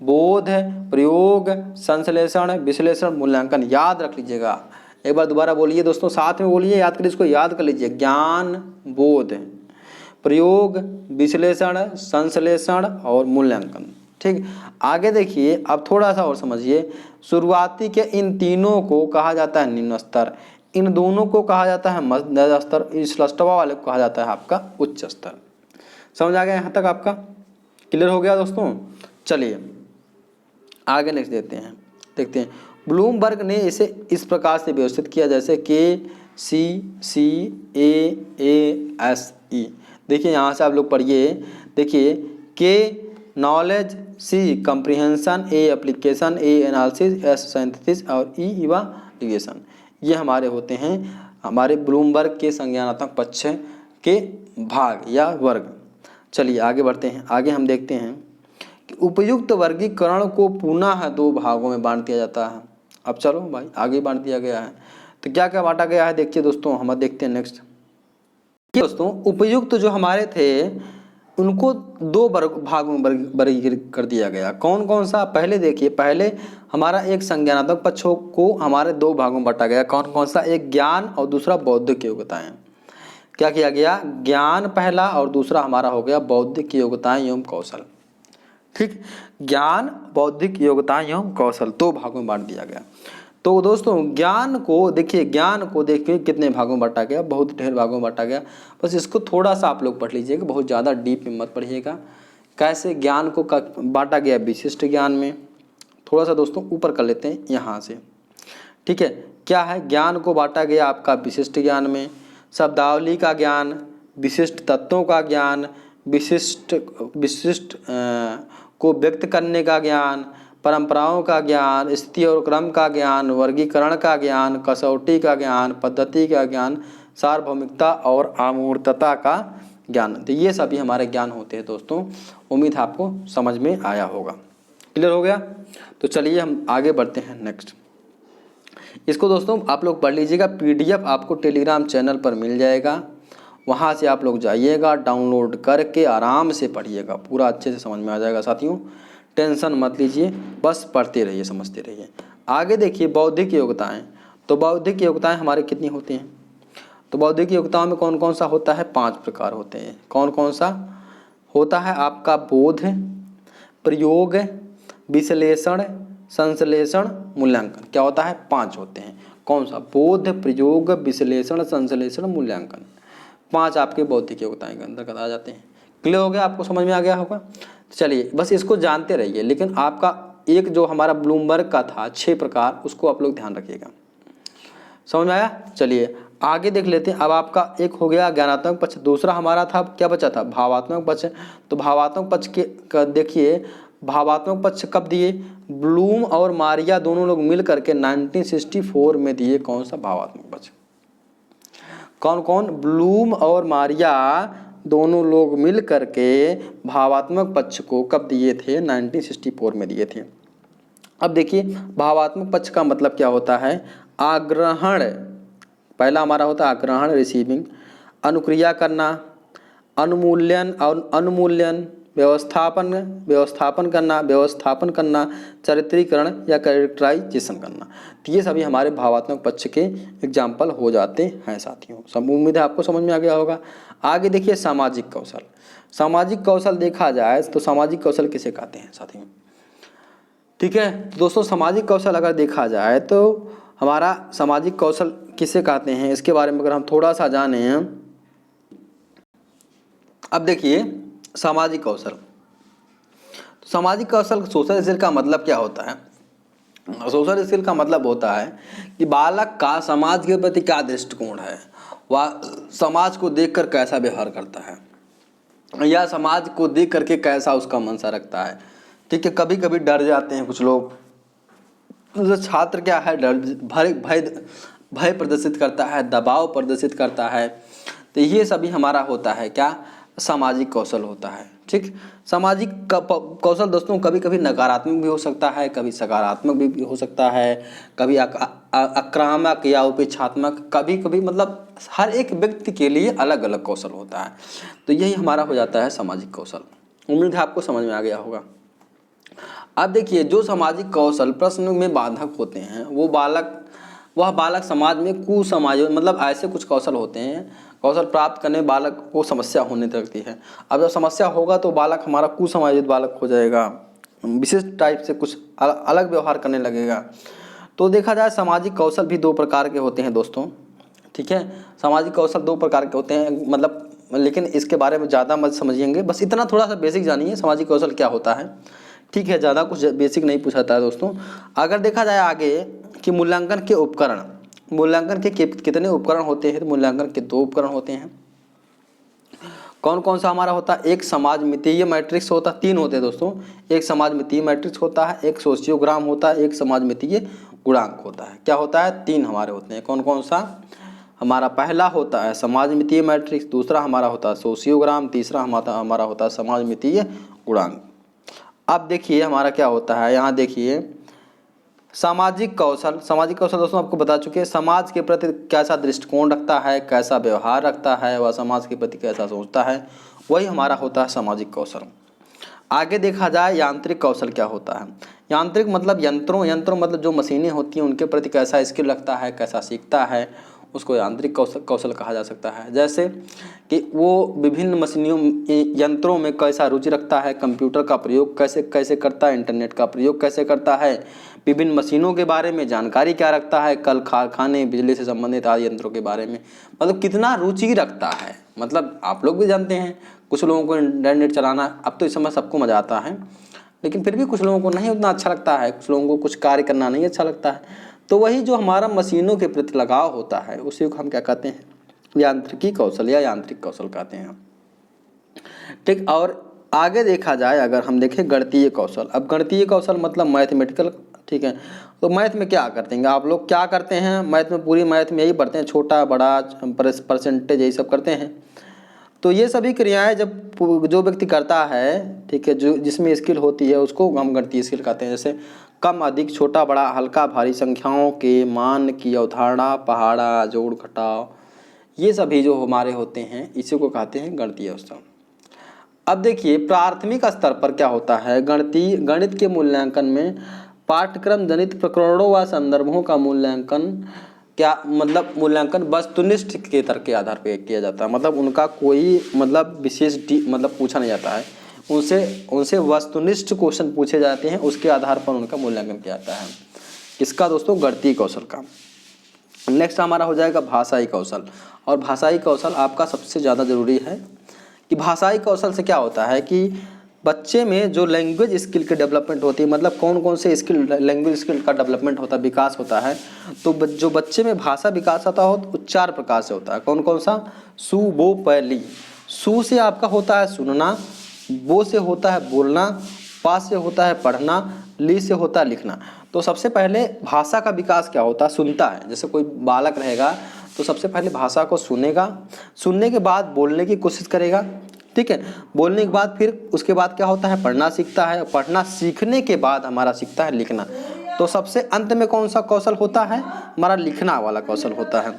[SPEAKER 1] बोध, प्रयोग, संश्लेषण, विश्लेषण, मूल्यांकन। याद रख लीजिएगा, एक बार दोबारा बोलिए दोस्तों, साथ में बोलिए, याद करिए, इसको याद कर लीजिए। ज्ञान, बोध, प्रयोग, विश्लेषण, संश्लेषण और मूल्यांकन। ठीक, आगे देखिए, अब थोड़ा सा और समझिए। शुरुआती के इन तीनों को कहा जाता है निम्न स्तर, इन दोनों को कहा जाता है मध्य स्तर, इस लस्टवा वाले को कहा जाता है आपका उच्च स्तर। समझ आ गया यहाँ तक, आपका क्लियर हो गया दोस्तों। चलिए आगे नेक्स्ट देखते हैं। ब्लूमबर्ग ने इसे इस प्रकार से व्यवस्थित किया, जैसे KCCAASE। देखिए यहाँ से आप लोग पढ़िए, देखिए, के नॉलेज, सी कम्प्रीहेंशन, ए एप्लीकेशन, ए एनालिसिस, एस सिंथेसिस और ई इवाल्यूएशन। ये हमारे होते हैं हमारे ब्लूमबर्ग के संज्ञानात्मक पक्ष के भाग या वर्ग। चलिए आगे बढ़ते हैं। आगे हम देखते हैं कि उपयुक्त वर्गीकरण को पुनः 2 भागों में बांट दिया जाता है। अब चलो भाई, आगे बांट दिया गया है, तो क्या क्या बांटा गया है देखिए दोस्तों, हम देखते हैं नेक्स्ट। दोस्तों उपयुक्त जो हमारे थे उनको 2 भागों में वर्गीकृत कर दिया गया। कौन कौन सा, पहले देखिए, पहले हमारा एक संज्ञानात्मक पक्षों को हमारे 2 भागों में बांटा गया। कौन कौन सा, एक ज्ञान और दूसरा बौद्धिक योग्यताएं। क्या किया गया, ज्ञान पहला और दूसरा हमारा हो गया बौद्धिक योग्यताएं एवं कौशल। ठीक, ज्ञान, बौद्धिक योग्यताएं एवं कौशल 2 भागों में बांट दिया गया। तो दोस्तों ज्ञान को देखिए कितने भागों में बांटा गया, बहुत ढेर भागों में बांटा गया। बस इसको थोड़ा सा आप लोग पढ़ लीजिएगा, बहुत ज़्यादा डीप में मत पढ़िएगा। कैसे ज्ञान को बांटा गया, विशिष्ट ज्ञान में। थोड़ा सा दोस्तों ऊपर कर लेते हैं यहाँ से, ठीक है। क्या है, ज्ञान को बांटा गया आपका विशिष्ट ज्ञान में, शब्दावली का ज्ञान, विशिष्ट तत्वों का ज्ञान, विशिष्ट को व्यक्त करने का ज्ञान, परंपराओं का ज्ञान, स्थिति और क्रम का ज्ञान, वर्गीकरण का ज्ञान, कसौटी का ज्ञान, पद्धति का ज्ञान, सार्वभौमिकता और अमूर्तता का ज्ञान। तो ये सभी हमारे ज्ञान होते हैं दोस्तों। उम्मीद है आपको समझ में आया होगा, क्लियर हो गया। तो चलिए हम आगे बढ़ते हैं नेक्स्ट। इसको दोस्तों आप लोग पढ़ लीजिएगा, PDF आपको टेलीग्राम चैनल पर मिल जाएगा, वहाँ से आप लोग जाइएगा, डाउनलोड करके आराम से पढ़िएगा, पूरा अच्छे से समझ में आ जाएगा साथियों। टेंशन मत लीजिए, बस पढ़ते रहिए, समझते रहिए। आगे देखिए बौद्धिक योग्यताएं। तो बौद्धिक योग्यताएं हमारे कितनी होती हैं, तो बौद्धिक योग्यताओं में कौन कौन सा होता है, 5 प्रकार होते हैं। कौन कौन सा होता है आपका, बोध, प्रयोग, विश्लेषण, संश्लेषण, मूल्यांकन। क्या होता है, 5 होते हैं। कौन सा, बोध, प्रयोग, विश्लेषण, संश्लेषण, मूल्यांकन। 5 आपके बौद्धिक योग्यताएं के अंतर्गत आ जाते हैं। क्लियर हो गया, आपको समझ में आ गया होगा। चलिए बस इसको जानते रहिए, लेकिन आपका एक जो हमारा ब्लूमबर्ग का था 6 प्रकार, उसको आप लोग ध्यान रखिएगा। समझ में आया। चलिए आगे देख लेते हैं। अब आपका एक हो गया ज्ञानात्मक पक्ष, दूसरा हमारा था, क्या बचा था, भावात्मक पक्ष। तो भावात्मक पक्ष के देखिए, भावात्मक पक्ष कब दिए, ब्लूम और मारिया दोनों लोग मिल करके 1964 में दिए। कौन सा, भावात्मक पक्ष। कौन कौन, ब्लूम और मारिया दोनों लोग मिल करके भावात्मक पक्ष को कब दिए थे, 1964 में दिए थे। अब देखिए भावात्मक पक्ष का मतलब क्या होता है, आग्रहण। पहला हमारा होता है आग्रहण, रिसीविंग, अनुक्रिया करना, अनुमूल्यन और अनुमूल्यन, व्यवस्थापन करना, चरित्रीकरण या कैरेक्टराइजेशन करना। तो ये सभी हमारे भावात्मक पक्ष के एग्जाम्पल हो जाते हैं साथियों। सब उम्मीद है आपको समझ में आ गया होगा। आगे देखिए सामाजिक कौशल। सामाजिक कौशल देखा जाए तो सामाजिक कौशल किसे कहते हैं साथियों? ठीक है दोस्तों, सामाजिक कौशल अगर देखा जाए तो हमारा सामाजिक कौशल किसे कहते हैं इसके बारे में अगर हम थोड़ा सा जाने हैं। अब देखिए सामाजिक कौशल, तो सामाजिक कौशल सोशल स्किल का मतलब क्या होता है? सोशल स्किल का मतलब होता है कि बालक का समाज के प्रति क्या दृष्टिकोण है, वह समाज को देखकर कैसा व्यवहार करता है या समाज को देख करके कैसा उसका मनसा रखता है। ठीक है, कभी कभी डर जाते हैं कुछ लोग, तो छात्र क्या है डर भय प्रदर्शित करता है, दबाव प्रदर्शित करता है। तो ये सभी हमारा होता है क्या? सामाजिक कौशल होता है। ठीक, सामाजिक कौशल दोस्तों कभी कभी नकारात्मक भी हो सकता है, कभी सकारात्मक भी हो सकता है, कभी आक्रामक या उपेक्षात्मक, कभी कभी मतलब हर एक व्यक्ति के लिए अलग अलग कौशल होता है। तो यही हमारा हो जाता है सामाजिक कौशल। उम्मीद है आपको समझ में आ गया होगा। अब देखिए जो सामाजिक कौशल प्रश्न में बाधक होते हैं वह बालक समाज में कुसमायोजन मतलब ऐसे कुछ कौशल होते हैं, कौशल प्राप्त करने में बालक को समस्या होने लगती है। अब जब समस्या होगा तो बालक हमारा कुसमायोजित बालक हो जाएगा, विशिष्ट टाइप से कुछ अलग व्यवहार करने लगेगा। तो देखा जाए सामाजिक कौशल भी दो प्रकार के होते हैं दोस्तों। ठीक है, सामाजिक कौशल दो प्रकार के होते हैं मतलब, लेकिन इसके बारे में ज़्यादा मत समझिएंगे, बस इतना थोड़ा सा बेसिक जानिए सामाजिक कौशल क्या होता है। ठीक है, ज़्यादा कुछ बेसिक नहीं पूछाता है दोस्तों। अगर देखा जाए आगे कि मूल्यांकन के उपकरण, मूल्यांकन के कितने उपकरण होते हैं? तो मूल्यांकन के दो उपकरण होते हैं। कौन कौन सा हमारा होता है? एक समाज मितीय मैट्रिक्स होता है, 3 होते हैं दोस्तों। एक समाज मितीय मैट्रिक्स होता है, एक सोशियोग्राम होता है, एक समाज मितीय गुणांक होता है। क्या होता है? 3 हमारे होते हैं। कौन कौन सा? हमारा पहला होता है समाज मितीय मैट्रिक्स, दूसरा हमारा होता है सोशियोग्राम, तीसरा हमारा होता है समाज मितीय गुणांक। अब देखिए हमारा क्या होता है, यहाँ देखिए सामाजिक कौशल। सामाजिक कौशल दोस्तों आपको बता चुके हैं, समाज के प्रति कैसा दृष्टिकोण रखता है, कैसा व्यवहार रखता है, वह समाज के प्रति कैसा सोचता है, वही हमारा होता है सामाजिक कौशल। आगे देखा जाए यांत्रिक कौशल क्या होता है? यांत्रिक मतलब यंत्रों मतलब जो मशीनें होती हैं उनके प्रति कैसा स्किल रखता है, कैसा सीखता है, उसको यांत्रिक कौशल कहा जा सकता है। जैसे कि वो विभिन्न मशीनियों यंत्रों में कैसा रुचि रखता है, कंप्यूटर का प्रयोग कैसे करता है, इंटरनेट का प्रयोग कैसे करता है, विभिन्न मशीनों के बारे में जानकारी क्या रखता है, कल कारखाने बिजली से संबंधित आदि यंत्रों के बारे में मतलब कितना रुचि रखता है। मतलब आप लोग भी जानते हैं कुछ लोगों को इंटरनेट चलाना अब तो इस समय सबको मज़ा आता है, लेकिन फिर भी कुछ लोगों को नहीं उतना अच्छा लगता है, कुछ लोगों को कुछ कार्य करना नहीं अच्छा लगता है। तो वही जो हमारा मशीनों के प्रति लगाव होता है उसी को हम क्या कहते हैं? यांत्रिकी कौशल या यांत्रिक कौशल कहते हैं। ठीक, और आगे देखा जाए अगर हम देखें गणितीय कौशल। अब गणितीय कौशल मतलब मैथमेटिकल। ठीक है, तो मैथ में क्या करते हैं आप लोग? क्या करते हैं मैथ में? पूरी मैथ में यही पढ़ते हैं, छोटा बड़ा परसेंटेज यही सब करते हैं। तो ये सभी क्रियाएं जब जो व्यक्ति करता है, ठीक है, जो जिसमें स्किल होती है उसको हम गणितीय स्किल कहते हैं। जैसे कम अधिक, छोटा बड़ा, हल्का भारी, संख्याओं के मान की अवधारणा, पहाड़ा, जोड़ घटाव, ये सभी जो हमारे होते हैं इसी को कहते हैं गणितीय कौशल। अब देखिए प्राथमिक स्तर पर क्या होता है? गणित के मूल्यांकन में पाठ्यक्रम जनित प्रकरणों व संदर्भों का मूल्यांकन क्या मतलब मूल्यांकन वस्तुनिष्ठ के तर्क के आधार पर किया जाता है। मतलब उनका कोई मतलब विशेष मतलब पूछा नहीं जाता है, उनसे वस्तुनिष्ठ क्वेश्चन पूछे जाते हैं, उसके आधार पर उनका मूल्यांकन किया जाता है। किसका दोस्तों? गणितीय कौशल का। नेक्स्ट हमारा हो जाएगा भाषाई कौशल। और भाषाई कौशल आपका सबसे ज़्यादा ज़रूरी है कि भाषाई कौशल से क्या होता है कि बच्चे में जो लैंग्वेज स्किल की डेवलपमेंट होती है, मतलब कौन कौन से स्किल लैंग्वेज स्किल का डेवलपमेंट होता है, विकास होता है। तो जो बच्चे में भाषा विकास होता हो तो 4 प्रकार से होता है। कौन कौन सा? सु, बो, प, ली। सु से आपका होता है सुनना, बो से होता है बोलना, पा से होता है पढ़ना, ली से होता है लिखना। तो सबसे पहले भाषा का विकास क्या होता है? सुनता है। जैसे कोई बालक रहेगा तो सबसे पहले भाषा को सुनेगा, सुनने के बाद बोलने की कोशिश करेगा। ठीक है, बोलने के बाद फिर उसके बाद क्या होता है? पढ़ना सीखता है। पढ़ना सीखने के बाद हमारा सीखता है लिखना। तो सबसे अंत में कौन सा कौशल होता है? हमारा लिखना वाला कौशल होता है।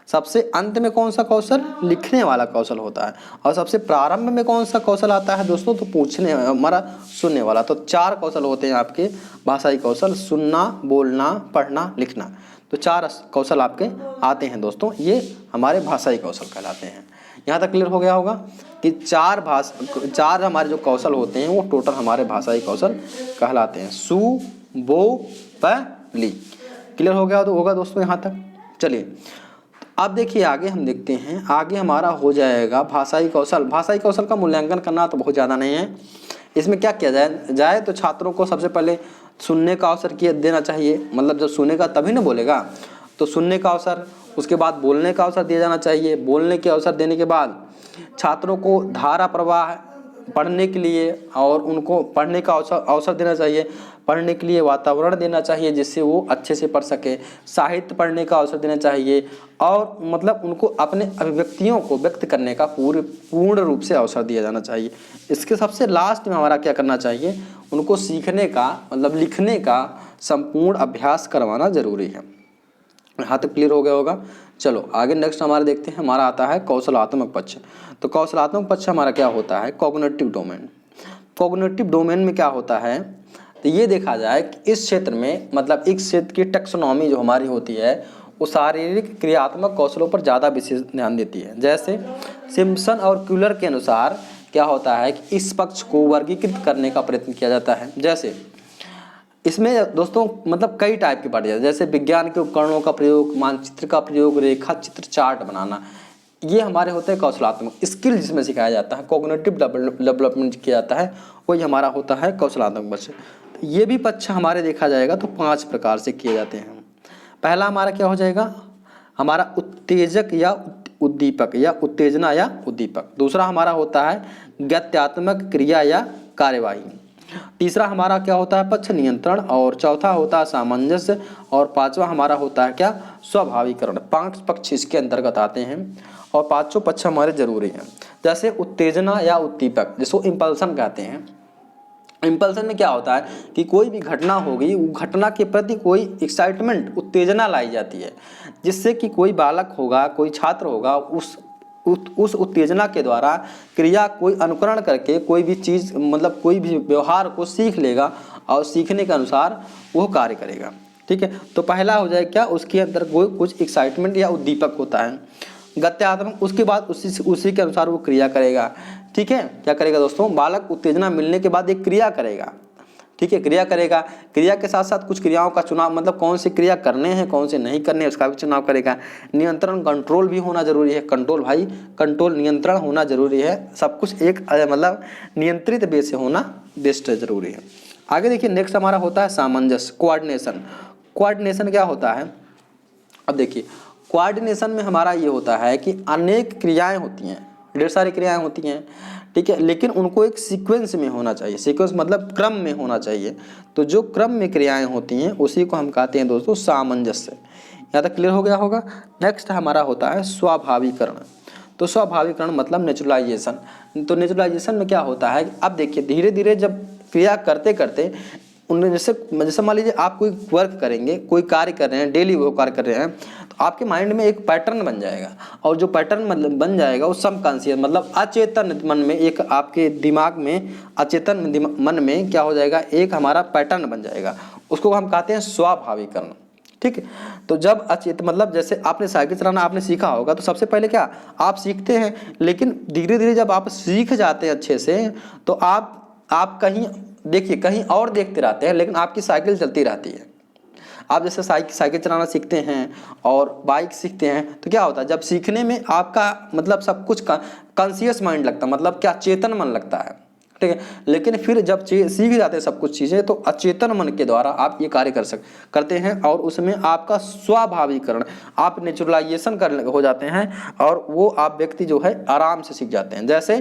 [SPEAKER 1] सबसे अंत में कौन सा कौशल? लिखने वाला कौशल होता है। और सबसे प्रारंभ में कौन सा कौशल आता है दोस्तों? तो पूछने हमारा सुनने वाला। तो 4 कौशल होते हैं आपके भाषाई कौशल, सुनना, बोलना, पढ़ना, लिखना। तो 4 कौशल आपके आते हैं दोस्तों, ये हमारे भाषाई कौशल कहलाते हैं। यहाँ तक क्लियर हो गया होगा कि 4 हमारे जो कौशल होते हैं वो टोटल हमारे भाषाई कौशल कहलाते हैं। सु, बो, प, ली। क्लियर हो गया तो होगा दोस्तों यहाँ तक। चलिए अब देखिए आगे हम देखते हैं। आगे हमारा हो जाएगा भाषाई कौशल। भाषाई कौशल का मूल्यांकन करना तो बहुत ज़्यादा नहीं है। इसमें क्या किया जाए तो छात्रों को सबसे पहले सुनने का अवसर देना चाहिए। मतलब जब सुनेगा तभी ना बोलेगा, तो सुनने का अवसर, उसके बाद बोलने का अवसर दिया जाना चाहिए। बोलने के अवसर देने के बाद छात्रों को धारा प्रवाह पढ़ने के लिए और उनको पढ़ने का अवसर देना चाहिए। पढ़ने के लिए वातावरण देना चाहिए जिससे वो अच्छे से पढ़ सके। साहित्य पढ़ने का अवसर देना चाहिए और मतलब उनको अपने अभिव्यक्तियों को व्यक्त करने का पूर्ण रूप से अवसर दिया जाना चाहिए। इसके सबसे लास्ट में हमारा क्या करना चाहिए? उनको सीखने का मतलब लिखने का संपूर्ण अभ्यास करवाना जरूरी है। यहाँ तक क्लियर हो गया होगा। चलो आगे नेक्स्ट हमारा देखते हैं। हमारा आता है कौशलात्मक पक्ष। तो कौशलात्मक पक्ष हमारा क्या होता है? Cognitive domain. कॉग्निटिव डोमेन में क्या होता है? तो ये देखा जाए कि इस क्षेत्र में मतलब एक क्षेत्र की टैक्सोनॉमी जो हमारी होती है वो शारीरिक क्रियात्मक कौशलों पर ज़्यादा विशेष ध्यान देती है। जैसे सिम्पसन और क्यूलर के अनुसार क्या होता है कि इस पक्ष को वर्गीकृत करने का प्रयत्न किया जाता है। जैसे इसमें दोस्तों मतलब कई टाइप के बांटे जाते हैं। जैसे विज्ञान के उपकरणों का प्रयोग, मानचित्र का प्रयोग, रेखा चित्र, चार्ट बनाना, ये हमारे होते हैं कौशलात्मक स्किल जिसमें सिखाया जाता है, कॉग्निटिव डेवलपमेंट किया जाता है, वही हमारा होता है कौशलात्मक पक्ष। तो ये भी पक्ष हमारे देखा जाएगा तो 5 प्रकार से किए जाते हैं। पहला हमारा क्या हो जाएगा? हमारा उत्तेजक या उद्दीपक या उत्तेजना या उद्दीपक। दूसरा हमारा होता है गत्यात्मक क्रिया या कार्यवाही। तीसरा हमारा क्या होता है? पक्ष नियंत्रण। और चौथा होता है सामंजस्य। और 5वां हमारा होता है क्या? स्वाभाविकरण। 5 पक्ष इसके अंतर्गत आते हैं और 5 पक्ष हमारे जरूरी हैं। जैसे उत्तेजना या उद्दीपक, जिसको इम्पल्सन कहते हैं। इम्पल्सन में क्या होता है कि कोई भी घटना होगी, वो घटना के प्रति कोई एक्साइटमेंट, उत्तेजना लाई जाती है, जिससे कि कोई बालक होगा, कोई छात्र होगा, उस उत्तेजना के द्वारा क्रिया कोई अनुकरण करके कोई भी चीज़ मतलब कोई भी व्यवहार को सीख लेगा और सीखने के अनुसार वो कार्य करेगा। ठीक है, तो पहला हो जाए क्या? उसके अंदर कोई कुछ एक्साइटमेंट या उद्दीपक होता है। गत्यात्मक, उसके बाद उसी के अनुसार वो क्रिया करेगा। ठीक है, क्या करेगा दोस्तों? बालक उत्तेजना मिलने के बाद एक क्रिया करेगा। ठीक है, क्रिया करेगा। क्रिया के साथ साथ कुछ क्रियाओं का चुनाव, मतलब कौन सी क्रिया करने हैं कौन से नहीं करने हैं उसका भी चुनाव करेगा। नियंत्रण, कंट्रोल भी होना जरूरी है। कंट्रोल भाई, कंट्रोल नियंत्रण होना जरूरी है। सब कुछ एक मतलब नियंत्रित वे से होना बेस्ट है, जरूरी है। आगे देखिए नेक्स्ट हमारा होता है सामंजस्य, कोऑर्डिनेशन। कोऑर्डिनेशन क्या होता है? अब देखिए कोऑर्डिनेशन में हमारा ये होता है कि अनेक क्रियाएं होती हैं, ढेर सारी क्रियाएं होती हैं। ठीक है, लेकिन उनको एक सीक्वेंस में होना चाहिए। सीक्वेंस मतलब क्रम में होना चाहिए। तो जो क्रम में क्रियाएं होती हैं उसी को हम कहते हैं दोस्तों सामंजस्य। यहाँ तक क्लियर हो गया होगा। नेक्स्ट हमारा होता है स्वाभाविकरण। तो स्वाभाविकरण मतलब नेचुरलाइजेशन। तो नेचुरलाइजेशन में क्या होता है? अब देखिए धीरे धीरे जब क्रिया करते करते उनमें जैसे मान लीजिए आप कोई वर्क करेंगे, कोई कार्य कर रहे हैं, डेली वो कार्य कर रहे हैं, तो आपके माइंड में एक पैटर्न बन जाएगा। और जो पैटर्न मतलब बन जाएगा वो सबकॉन्शियस मतलब अचेतन मन में, एक आपके दिमाग में अचेतन मन में क्या हो जाएगा? एक हमारा पैटर्न बन जाएगा। उसको हम कहते हैं स्वाभाविकरण। ठीक है, तो जब अचेत मतलब जैसे आपने साइकिल चलाना आपने सीखा होगा, तो सबसे पहले क्या आप सीखते हैं, लेकिन धीरे धीरे जब आप सीख जाते हैं अच्छे से, तो आप कहीं देखिए कहीं और देखते रहते हैं, लेकिन आपकी साइकिल चलती रहती है। आप जैसे साइकिल चलाना सीखते हैं और बाइक सीखते हैं, तो क्या होता है? जब सीखने में आपका मतलब सब कुछ कॉन्शियस माइंड लगता है, मतलब क्या चेतन मन लगता है। ठीक है, लेकिन फिर जब सीख जाते हैं सब कुछ चीज़ें, तो अचेतन मन के द्वारा आप ये कार्य करते हैं और उसमें आपका स्वाभाविकरण, आप नेचुरलाइजेशन हो जाते हैं और वो आप व्यक्ति जो है आराम से सीख जाते हैं। जैसे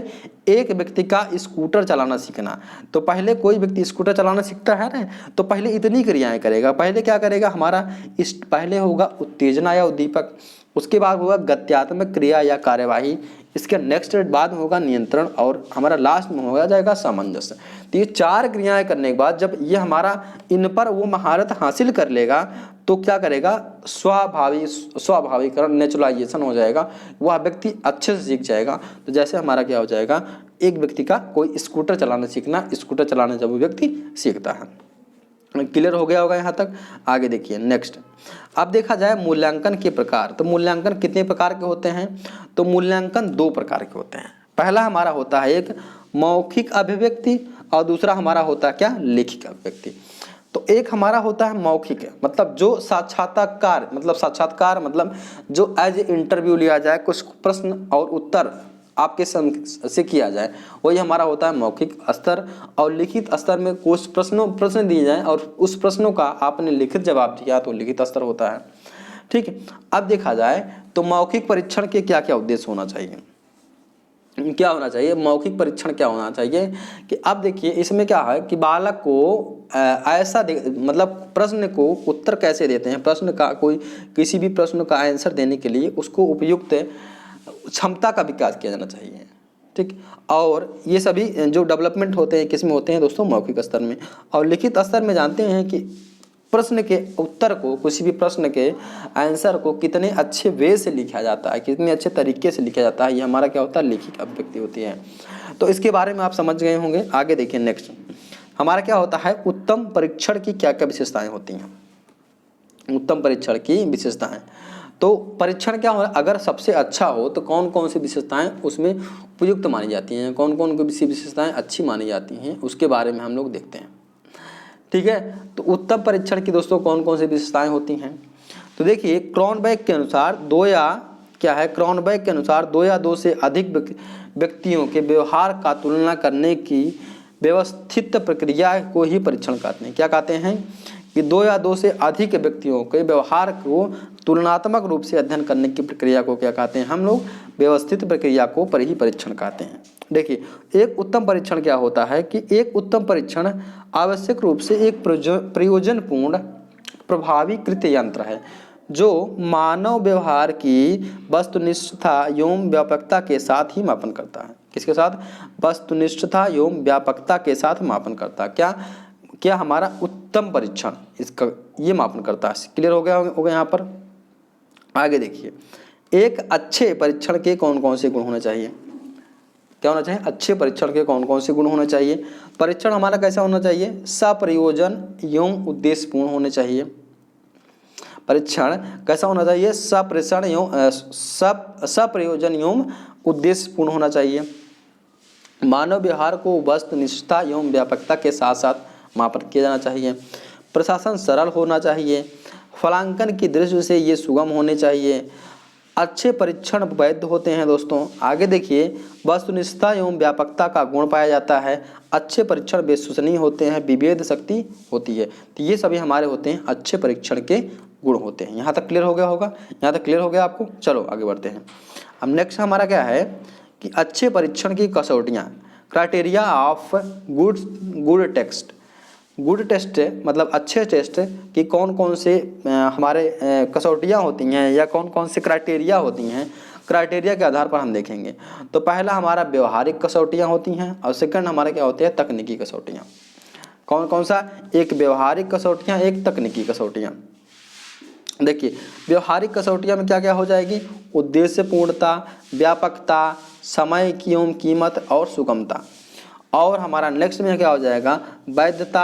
[SPEAKER 1] एक व्यक्ति का स्कूटर चलाना सीखना, तो पहले कोई व्यक्ति स्कूटर चलाना सीखता है ना, तो पहले इतनी क्रियाएं करेगा। पहले क्या करेगा? हमारा पहले होगा उत्तेजना या उद्दीपक, उसके बाद होगा गत्यात्मक क्रिया या कार्यवाही, इसके नेक्स्ट बाद में होगा नियंत्रण और हमारा लास्ट में हो जाएगा सामंजस्य। तो ये 4 क्रियाएं करने के बाद जब ये हमारा इन पर वो महारत हासिल कर लेगा तो क्या करेगा, स्वाभाविकरण नेचुरलाइजेशन हो जाएगा, वह व्यक्ति अच्छे से सीख जाएगा। तो जैसे हमारा क्या हो जाएगा, एक व्यक्ति का कोई स्कूटर चलाना सीखना, स्कूटर चलाने जब वो व्यक्ति सीखता है। क्लियर हो गया होगा यहाँ तक। आगे देखिए नेक्स्ट। अब देखा जाए मूल्यांकन के प्रकार, तो मूल्यांकन कितने प्रकार के होते हैं, तो मूल्यांकन 2 प्रकार के होते हैं। पहला हमारा होता है एक मौखिक अभिव्यक्ति और दूसरा हमारा होता है क्या, लिखित अभिव्यक्ति। तो एक हमारा होता है मौखिक, मतलब जो साक्षात्कार मतलब जो एज इंटरव्यू लिया जाए, कुछ प्रश्न और उत्तर आपके से किया जाए, वही हमारा होता है मौखिक स्तर। और लिखित स्तर में कुछ प्रश्न दिए जाएं और उस प्रश्नों का आपने लिखित जवाब दिया तो लिखित स्तर होता है। ठीक है। अब देखा जाए तो मौखिक परीक्षण के क्या क्या उद्देश्य होना चाहिए, क्या होना चाहिए, मौखिक परीक्षण क्या होना चाहिए कि अब देखिए इसमें क्या है कि बालक को ऐसा मतलब प्रश्न को उत्तर कैसे देते हैं, प्रश्न का किसी भी प्रश्न का आंसर देने के लिए उसको उपयुक्त क्षमता का विकास किया जाना चाहिए। ठीक। और ये सभी जो डेवलपमेंट होते हैं किस में होते हैं दोस्तों, मौखिक स्तर में। और लिखित स्तर में जानते हैं कि प्रश्न के उत्तर को, किसी भी प्रश्न के आंसर को कितने अच्छे वे से लिखा जाता है, कितने अच्छे तरीके से लिखा जाता है, ये हमारा क्या होता है, लिखित अभिव्यक्ति होती है। तो इसके बारे में आप समझ गए होंगे। आगे देखिए नेक्स्ट हमारा क्या होता है, उत्तम परीक्षण की क्या क्या विशेषताएं होती हैं। उत्तम परीक्षण की विशेषताएं, तो परीक्षण क्या हो, अगर सबसे अच्छा हो तो कौन कौन सी विशेषताएं उसमें उपयुक्त मानी जाती हैं, कौन कौन सी विशेषताएं अच्छी मानी जाती हैं, उसके बारे में हम लोग देखते हैं। ठीक है। तो उत्तम परीक्षण की दोस्तों कौन कौन सी विशेषताएं होती हैं, तो देखिए क्रॉनबेक के अनुसार 2 या 2 से अधिक व्यक्तियों के व्यवहार का तुलना करने की व्यवस्थित प्रक्रिया को ही परीक्षण कहते हैं। क्या कहते हैं कि 2 या 2 से अधिक व्यक्तियों के व्यवहार को तुलनात्मक रूप से अध्ययन करने की प्रक्रिया को क्या कहते हैं, हम लोग व्यवस्थित प्रक्रिया को पर ही परीक्षण कहते हैं। देखिए एक उत्तम परीक्षण क्या होता है कि एक उत्तम परीक्षण आवश्यक रूप से एक प्रयोजनपूर्ण प्रभावी कृत्य यंत्र है जो मानव व्यवहार की वस्तुनिष्ठता एवं व्यापकता के साथ ही मापन करता है। किसके साथ, वस्तुनिष्ठता एवं व्यापकता के साथ मापन करता है। क्या हमारा उत्तम परीक्षण इसका ये मापन करता है। क्लियर हो गया यहाँ पर। आगे देखिए एक अच्छे परीक्षण के कौन कौन से गुण होने चाहिए, क्या होना चाहिए, अच्छे परीक्षण के कौन कौन से गुण होने चाहिए। परीक्षण हमारा कैसा होना चाहिए, सप्रयोजन एवं उद्देश्यपूर्ण होने चाहिए। परीक्षण कैसा होना चाहिए, सप्रयोजन एवं उद्देश्यपूर्ण होना चाहिए। मानव व्यवहार को वस्तुनिष्ठता एवं व्यापकता के साथ साथ मापन किया जाना चाहिए। प्रशासन सरल होना चाहिए। फलांकन की दृष्टि से ये सुगम होने चाहिए। अच्छे परीक्षण वैध होते हैं दोस्तों। आगे देखिए वस्तुनिष्ठता एवं व्यापकता का गुण पाया जाता है। अच्छे परीक्षण विश्वसनीय होते हैं, विभेद शक्ति होती है। तो ये सभी हमारे होते हैं अच्छे परीक्षण के गुण होते हैं। यहाँ तक क्लियर हो गया होगा, यहाँ तक क्लियर हो गया आपको। चलो आगे बढ़ते हैं। अब नेक्स्ट हमारा क्या है कि अच्छे परीक्षण की कसौटियाँ, क्राइटेरिया ऑफ गुड टेस्ट मतलब अच्छे टेस्ट की कौन कौन से हमारे कसौटियाँ होती हैं या कौन कौन से क्राइटेरिया होती हैं, क्राइटेरिया के आधार पर हम देखेंगे। तो पहला हमारा व्यवहारिक कसौटियाँ होती हैं और सेकंड हमारा क्या होते हैं, तकनीकी कसौटियाँ। कौन कौन सा, एक व्यवहारिक कसौटियाँ, एक तकनीकी कसौटियाँ। देखिए व्यवहारिक कसौटियाँ में क्या क्या हो जाएगी, उद्देश्य पूर्णता, व्यापकता, समय की एवं कीमत और सुगमता। और हमारा नेक्स्ट में क्या हो जाएगा, वैधता,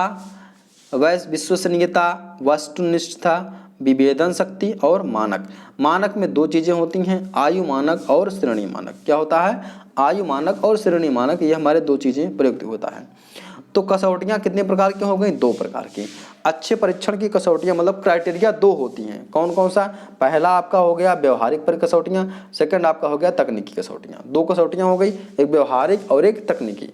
[SPEAKER 1] विश्वसनीयता, वस्तुनिष्ठता, विभेदन शक्ति और मानक। मानक में 2 चीज़ें होती हैं, आयु मानक और श्रेणी मानक। क्या होता है, आयु मानक और श्रेणी मानक, ये हमारे 2 चीज़ें प्रयुक्त होता है। तो कसौटियाँ कितने प्रकार की हो गई, 2 प्रकार की। अच्छे परीक्षण की कसौटियाँ मतलब क्राइटेरिया 2 होती हैं। कौन कौन सा, पहला आपका हो गया व्यवहारिक पर कसौटियाँ, सेकंड आपका हो गया तकनीकी कसौटियाँ। 2 कसौटियाँ हो गई, एक व्यवहारिक और एक तकनीकी।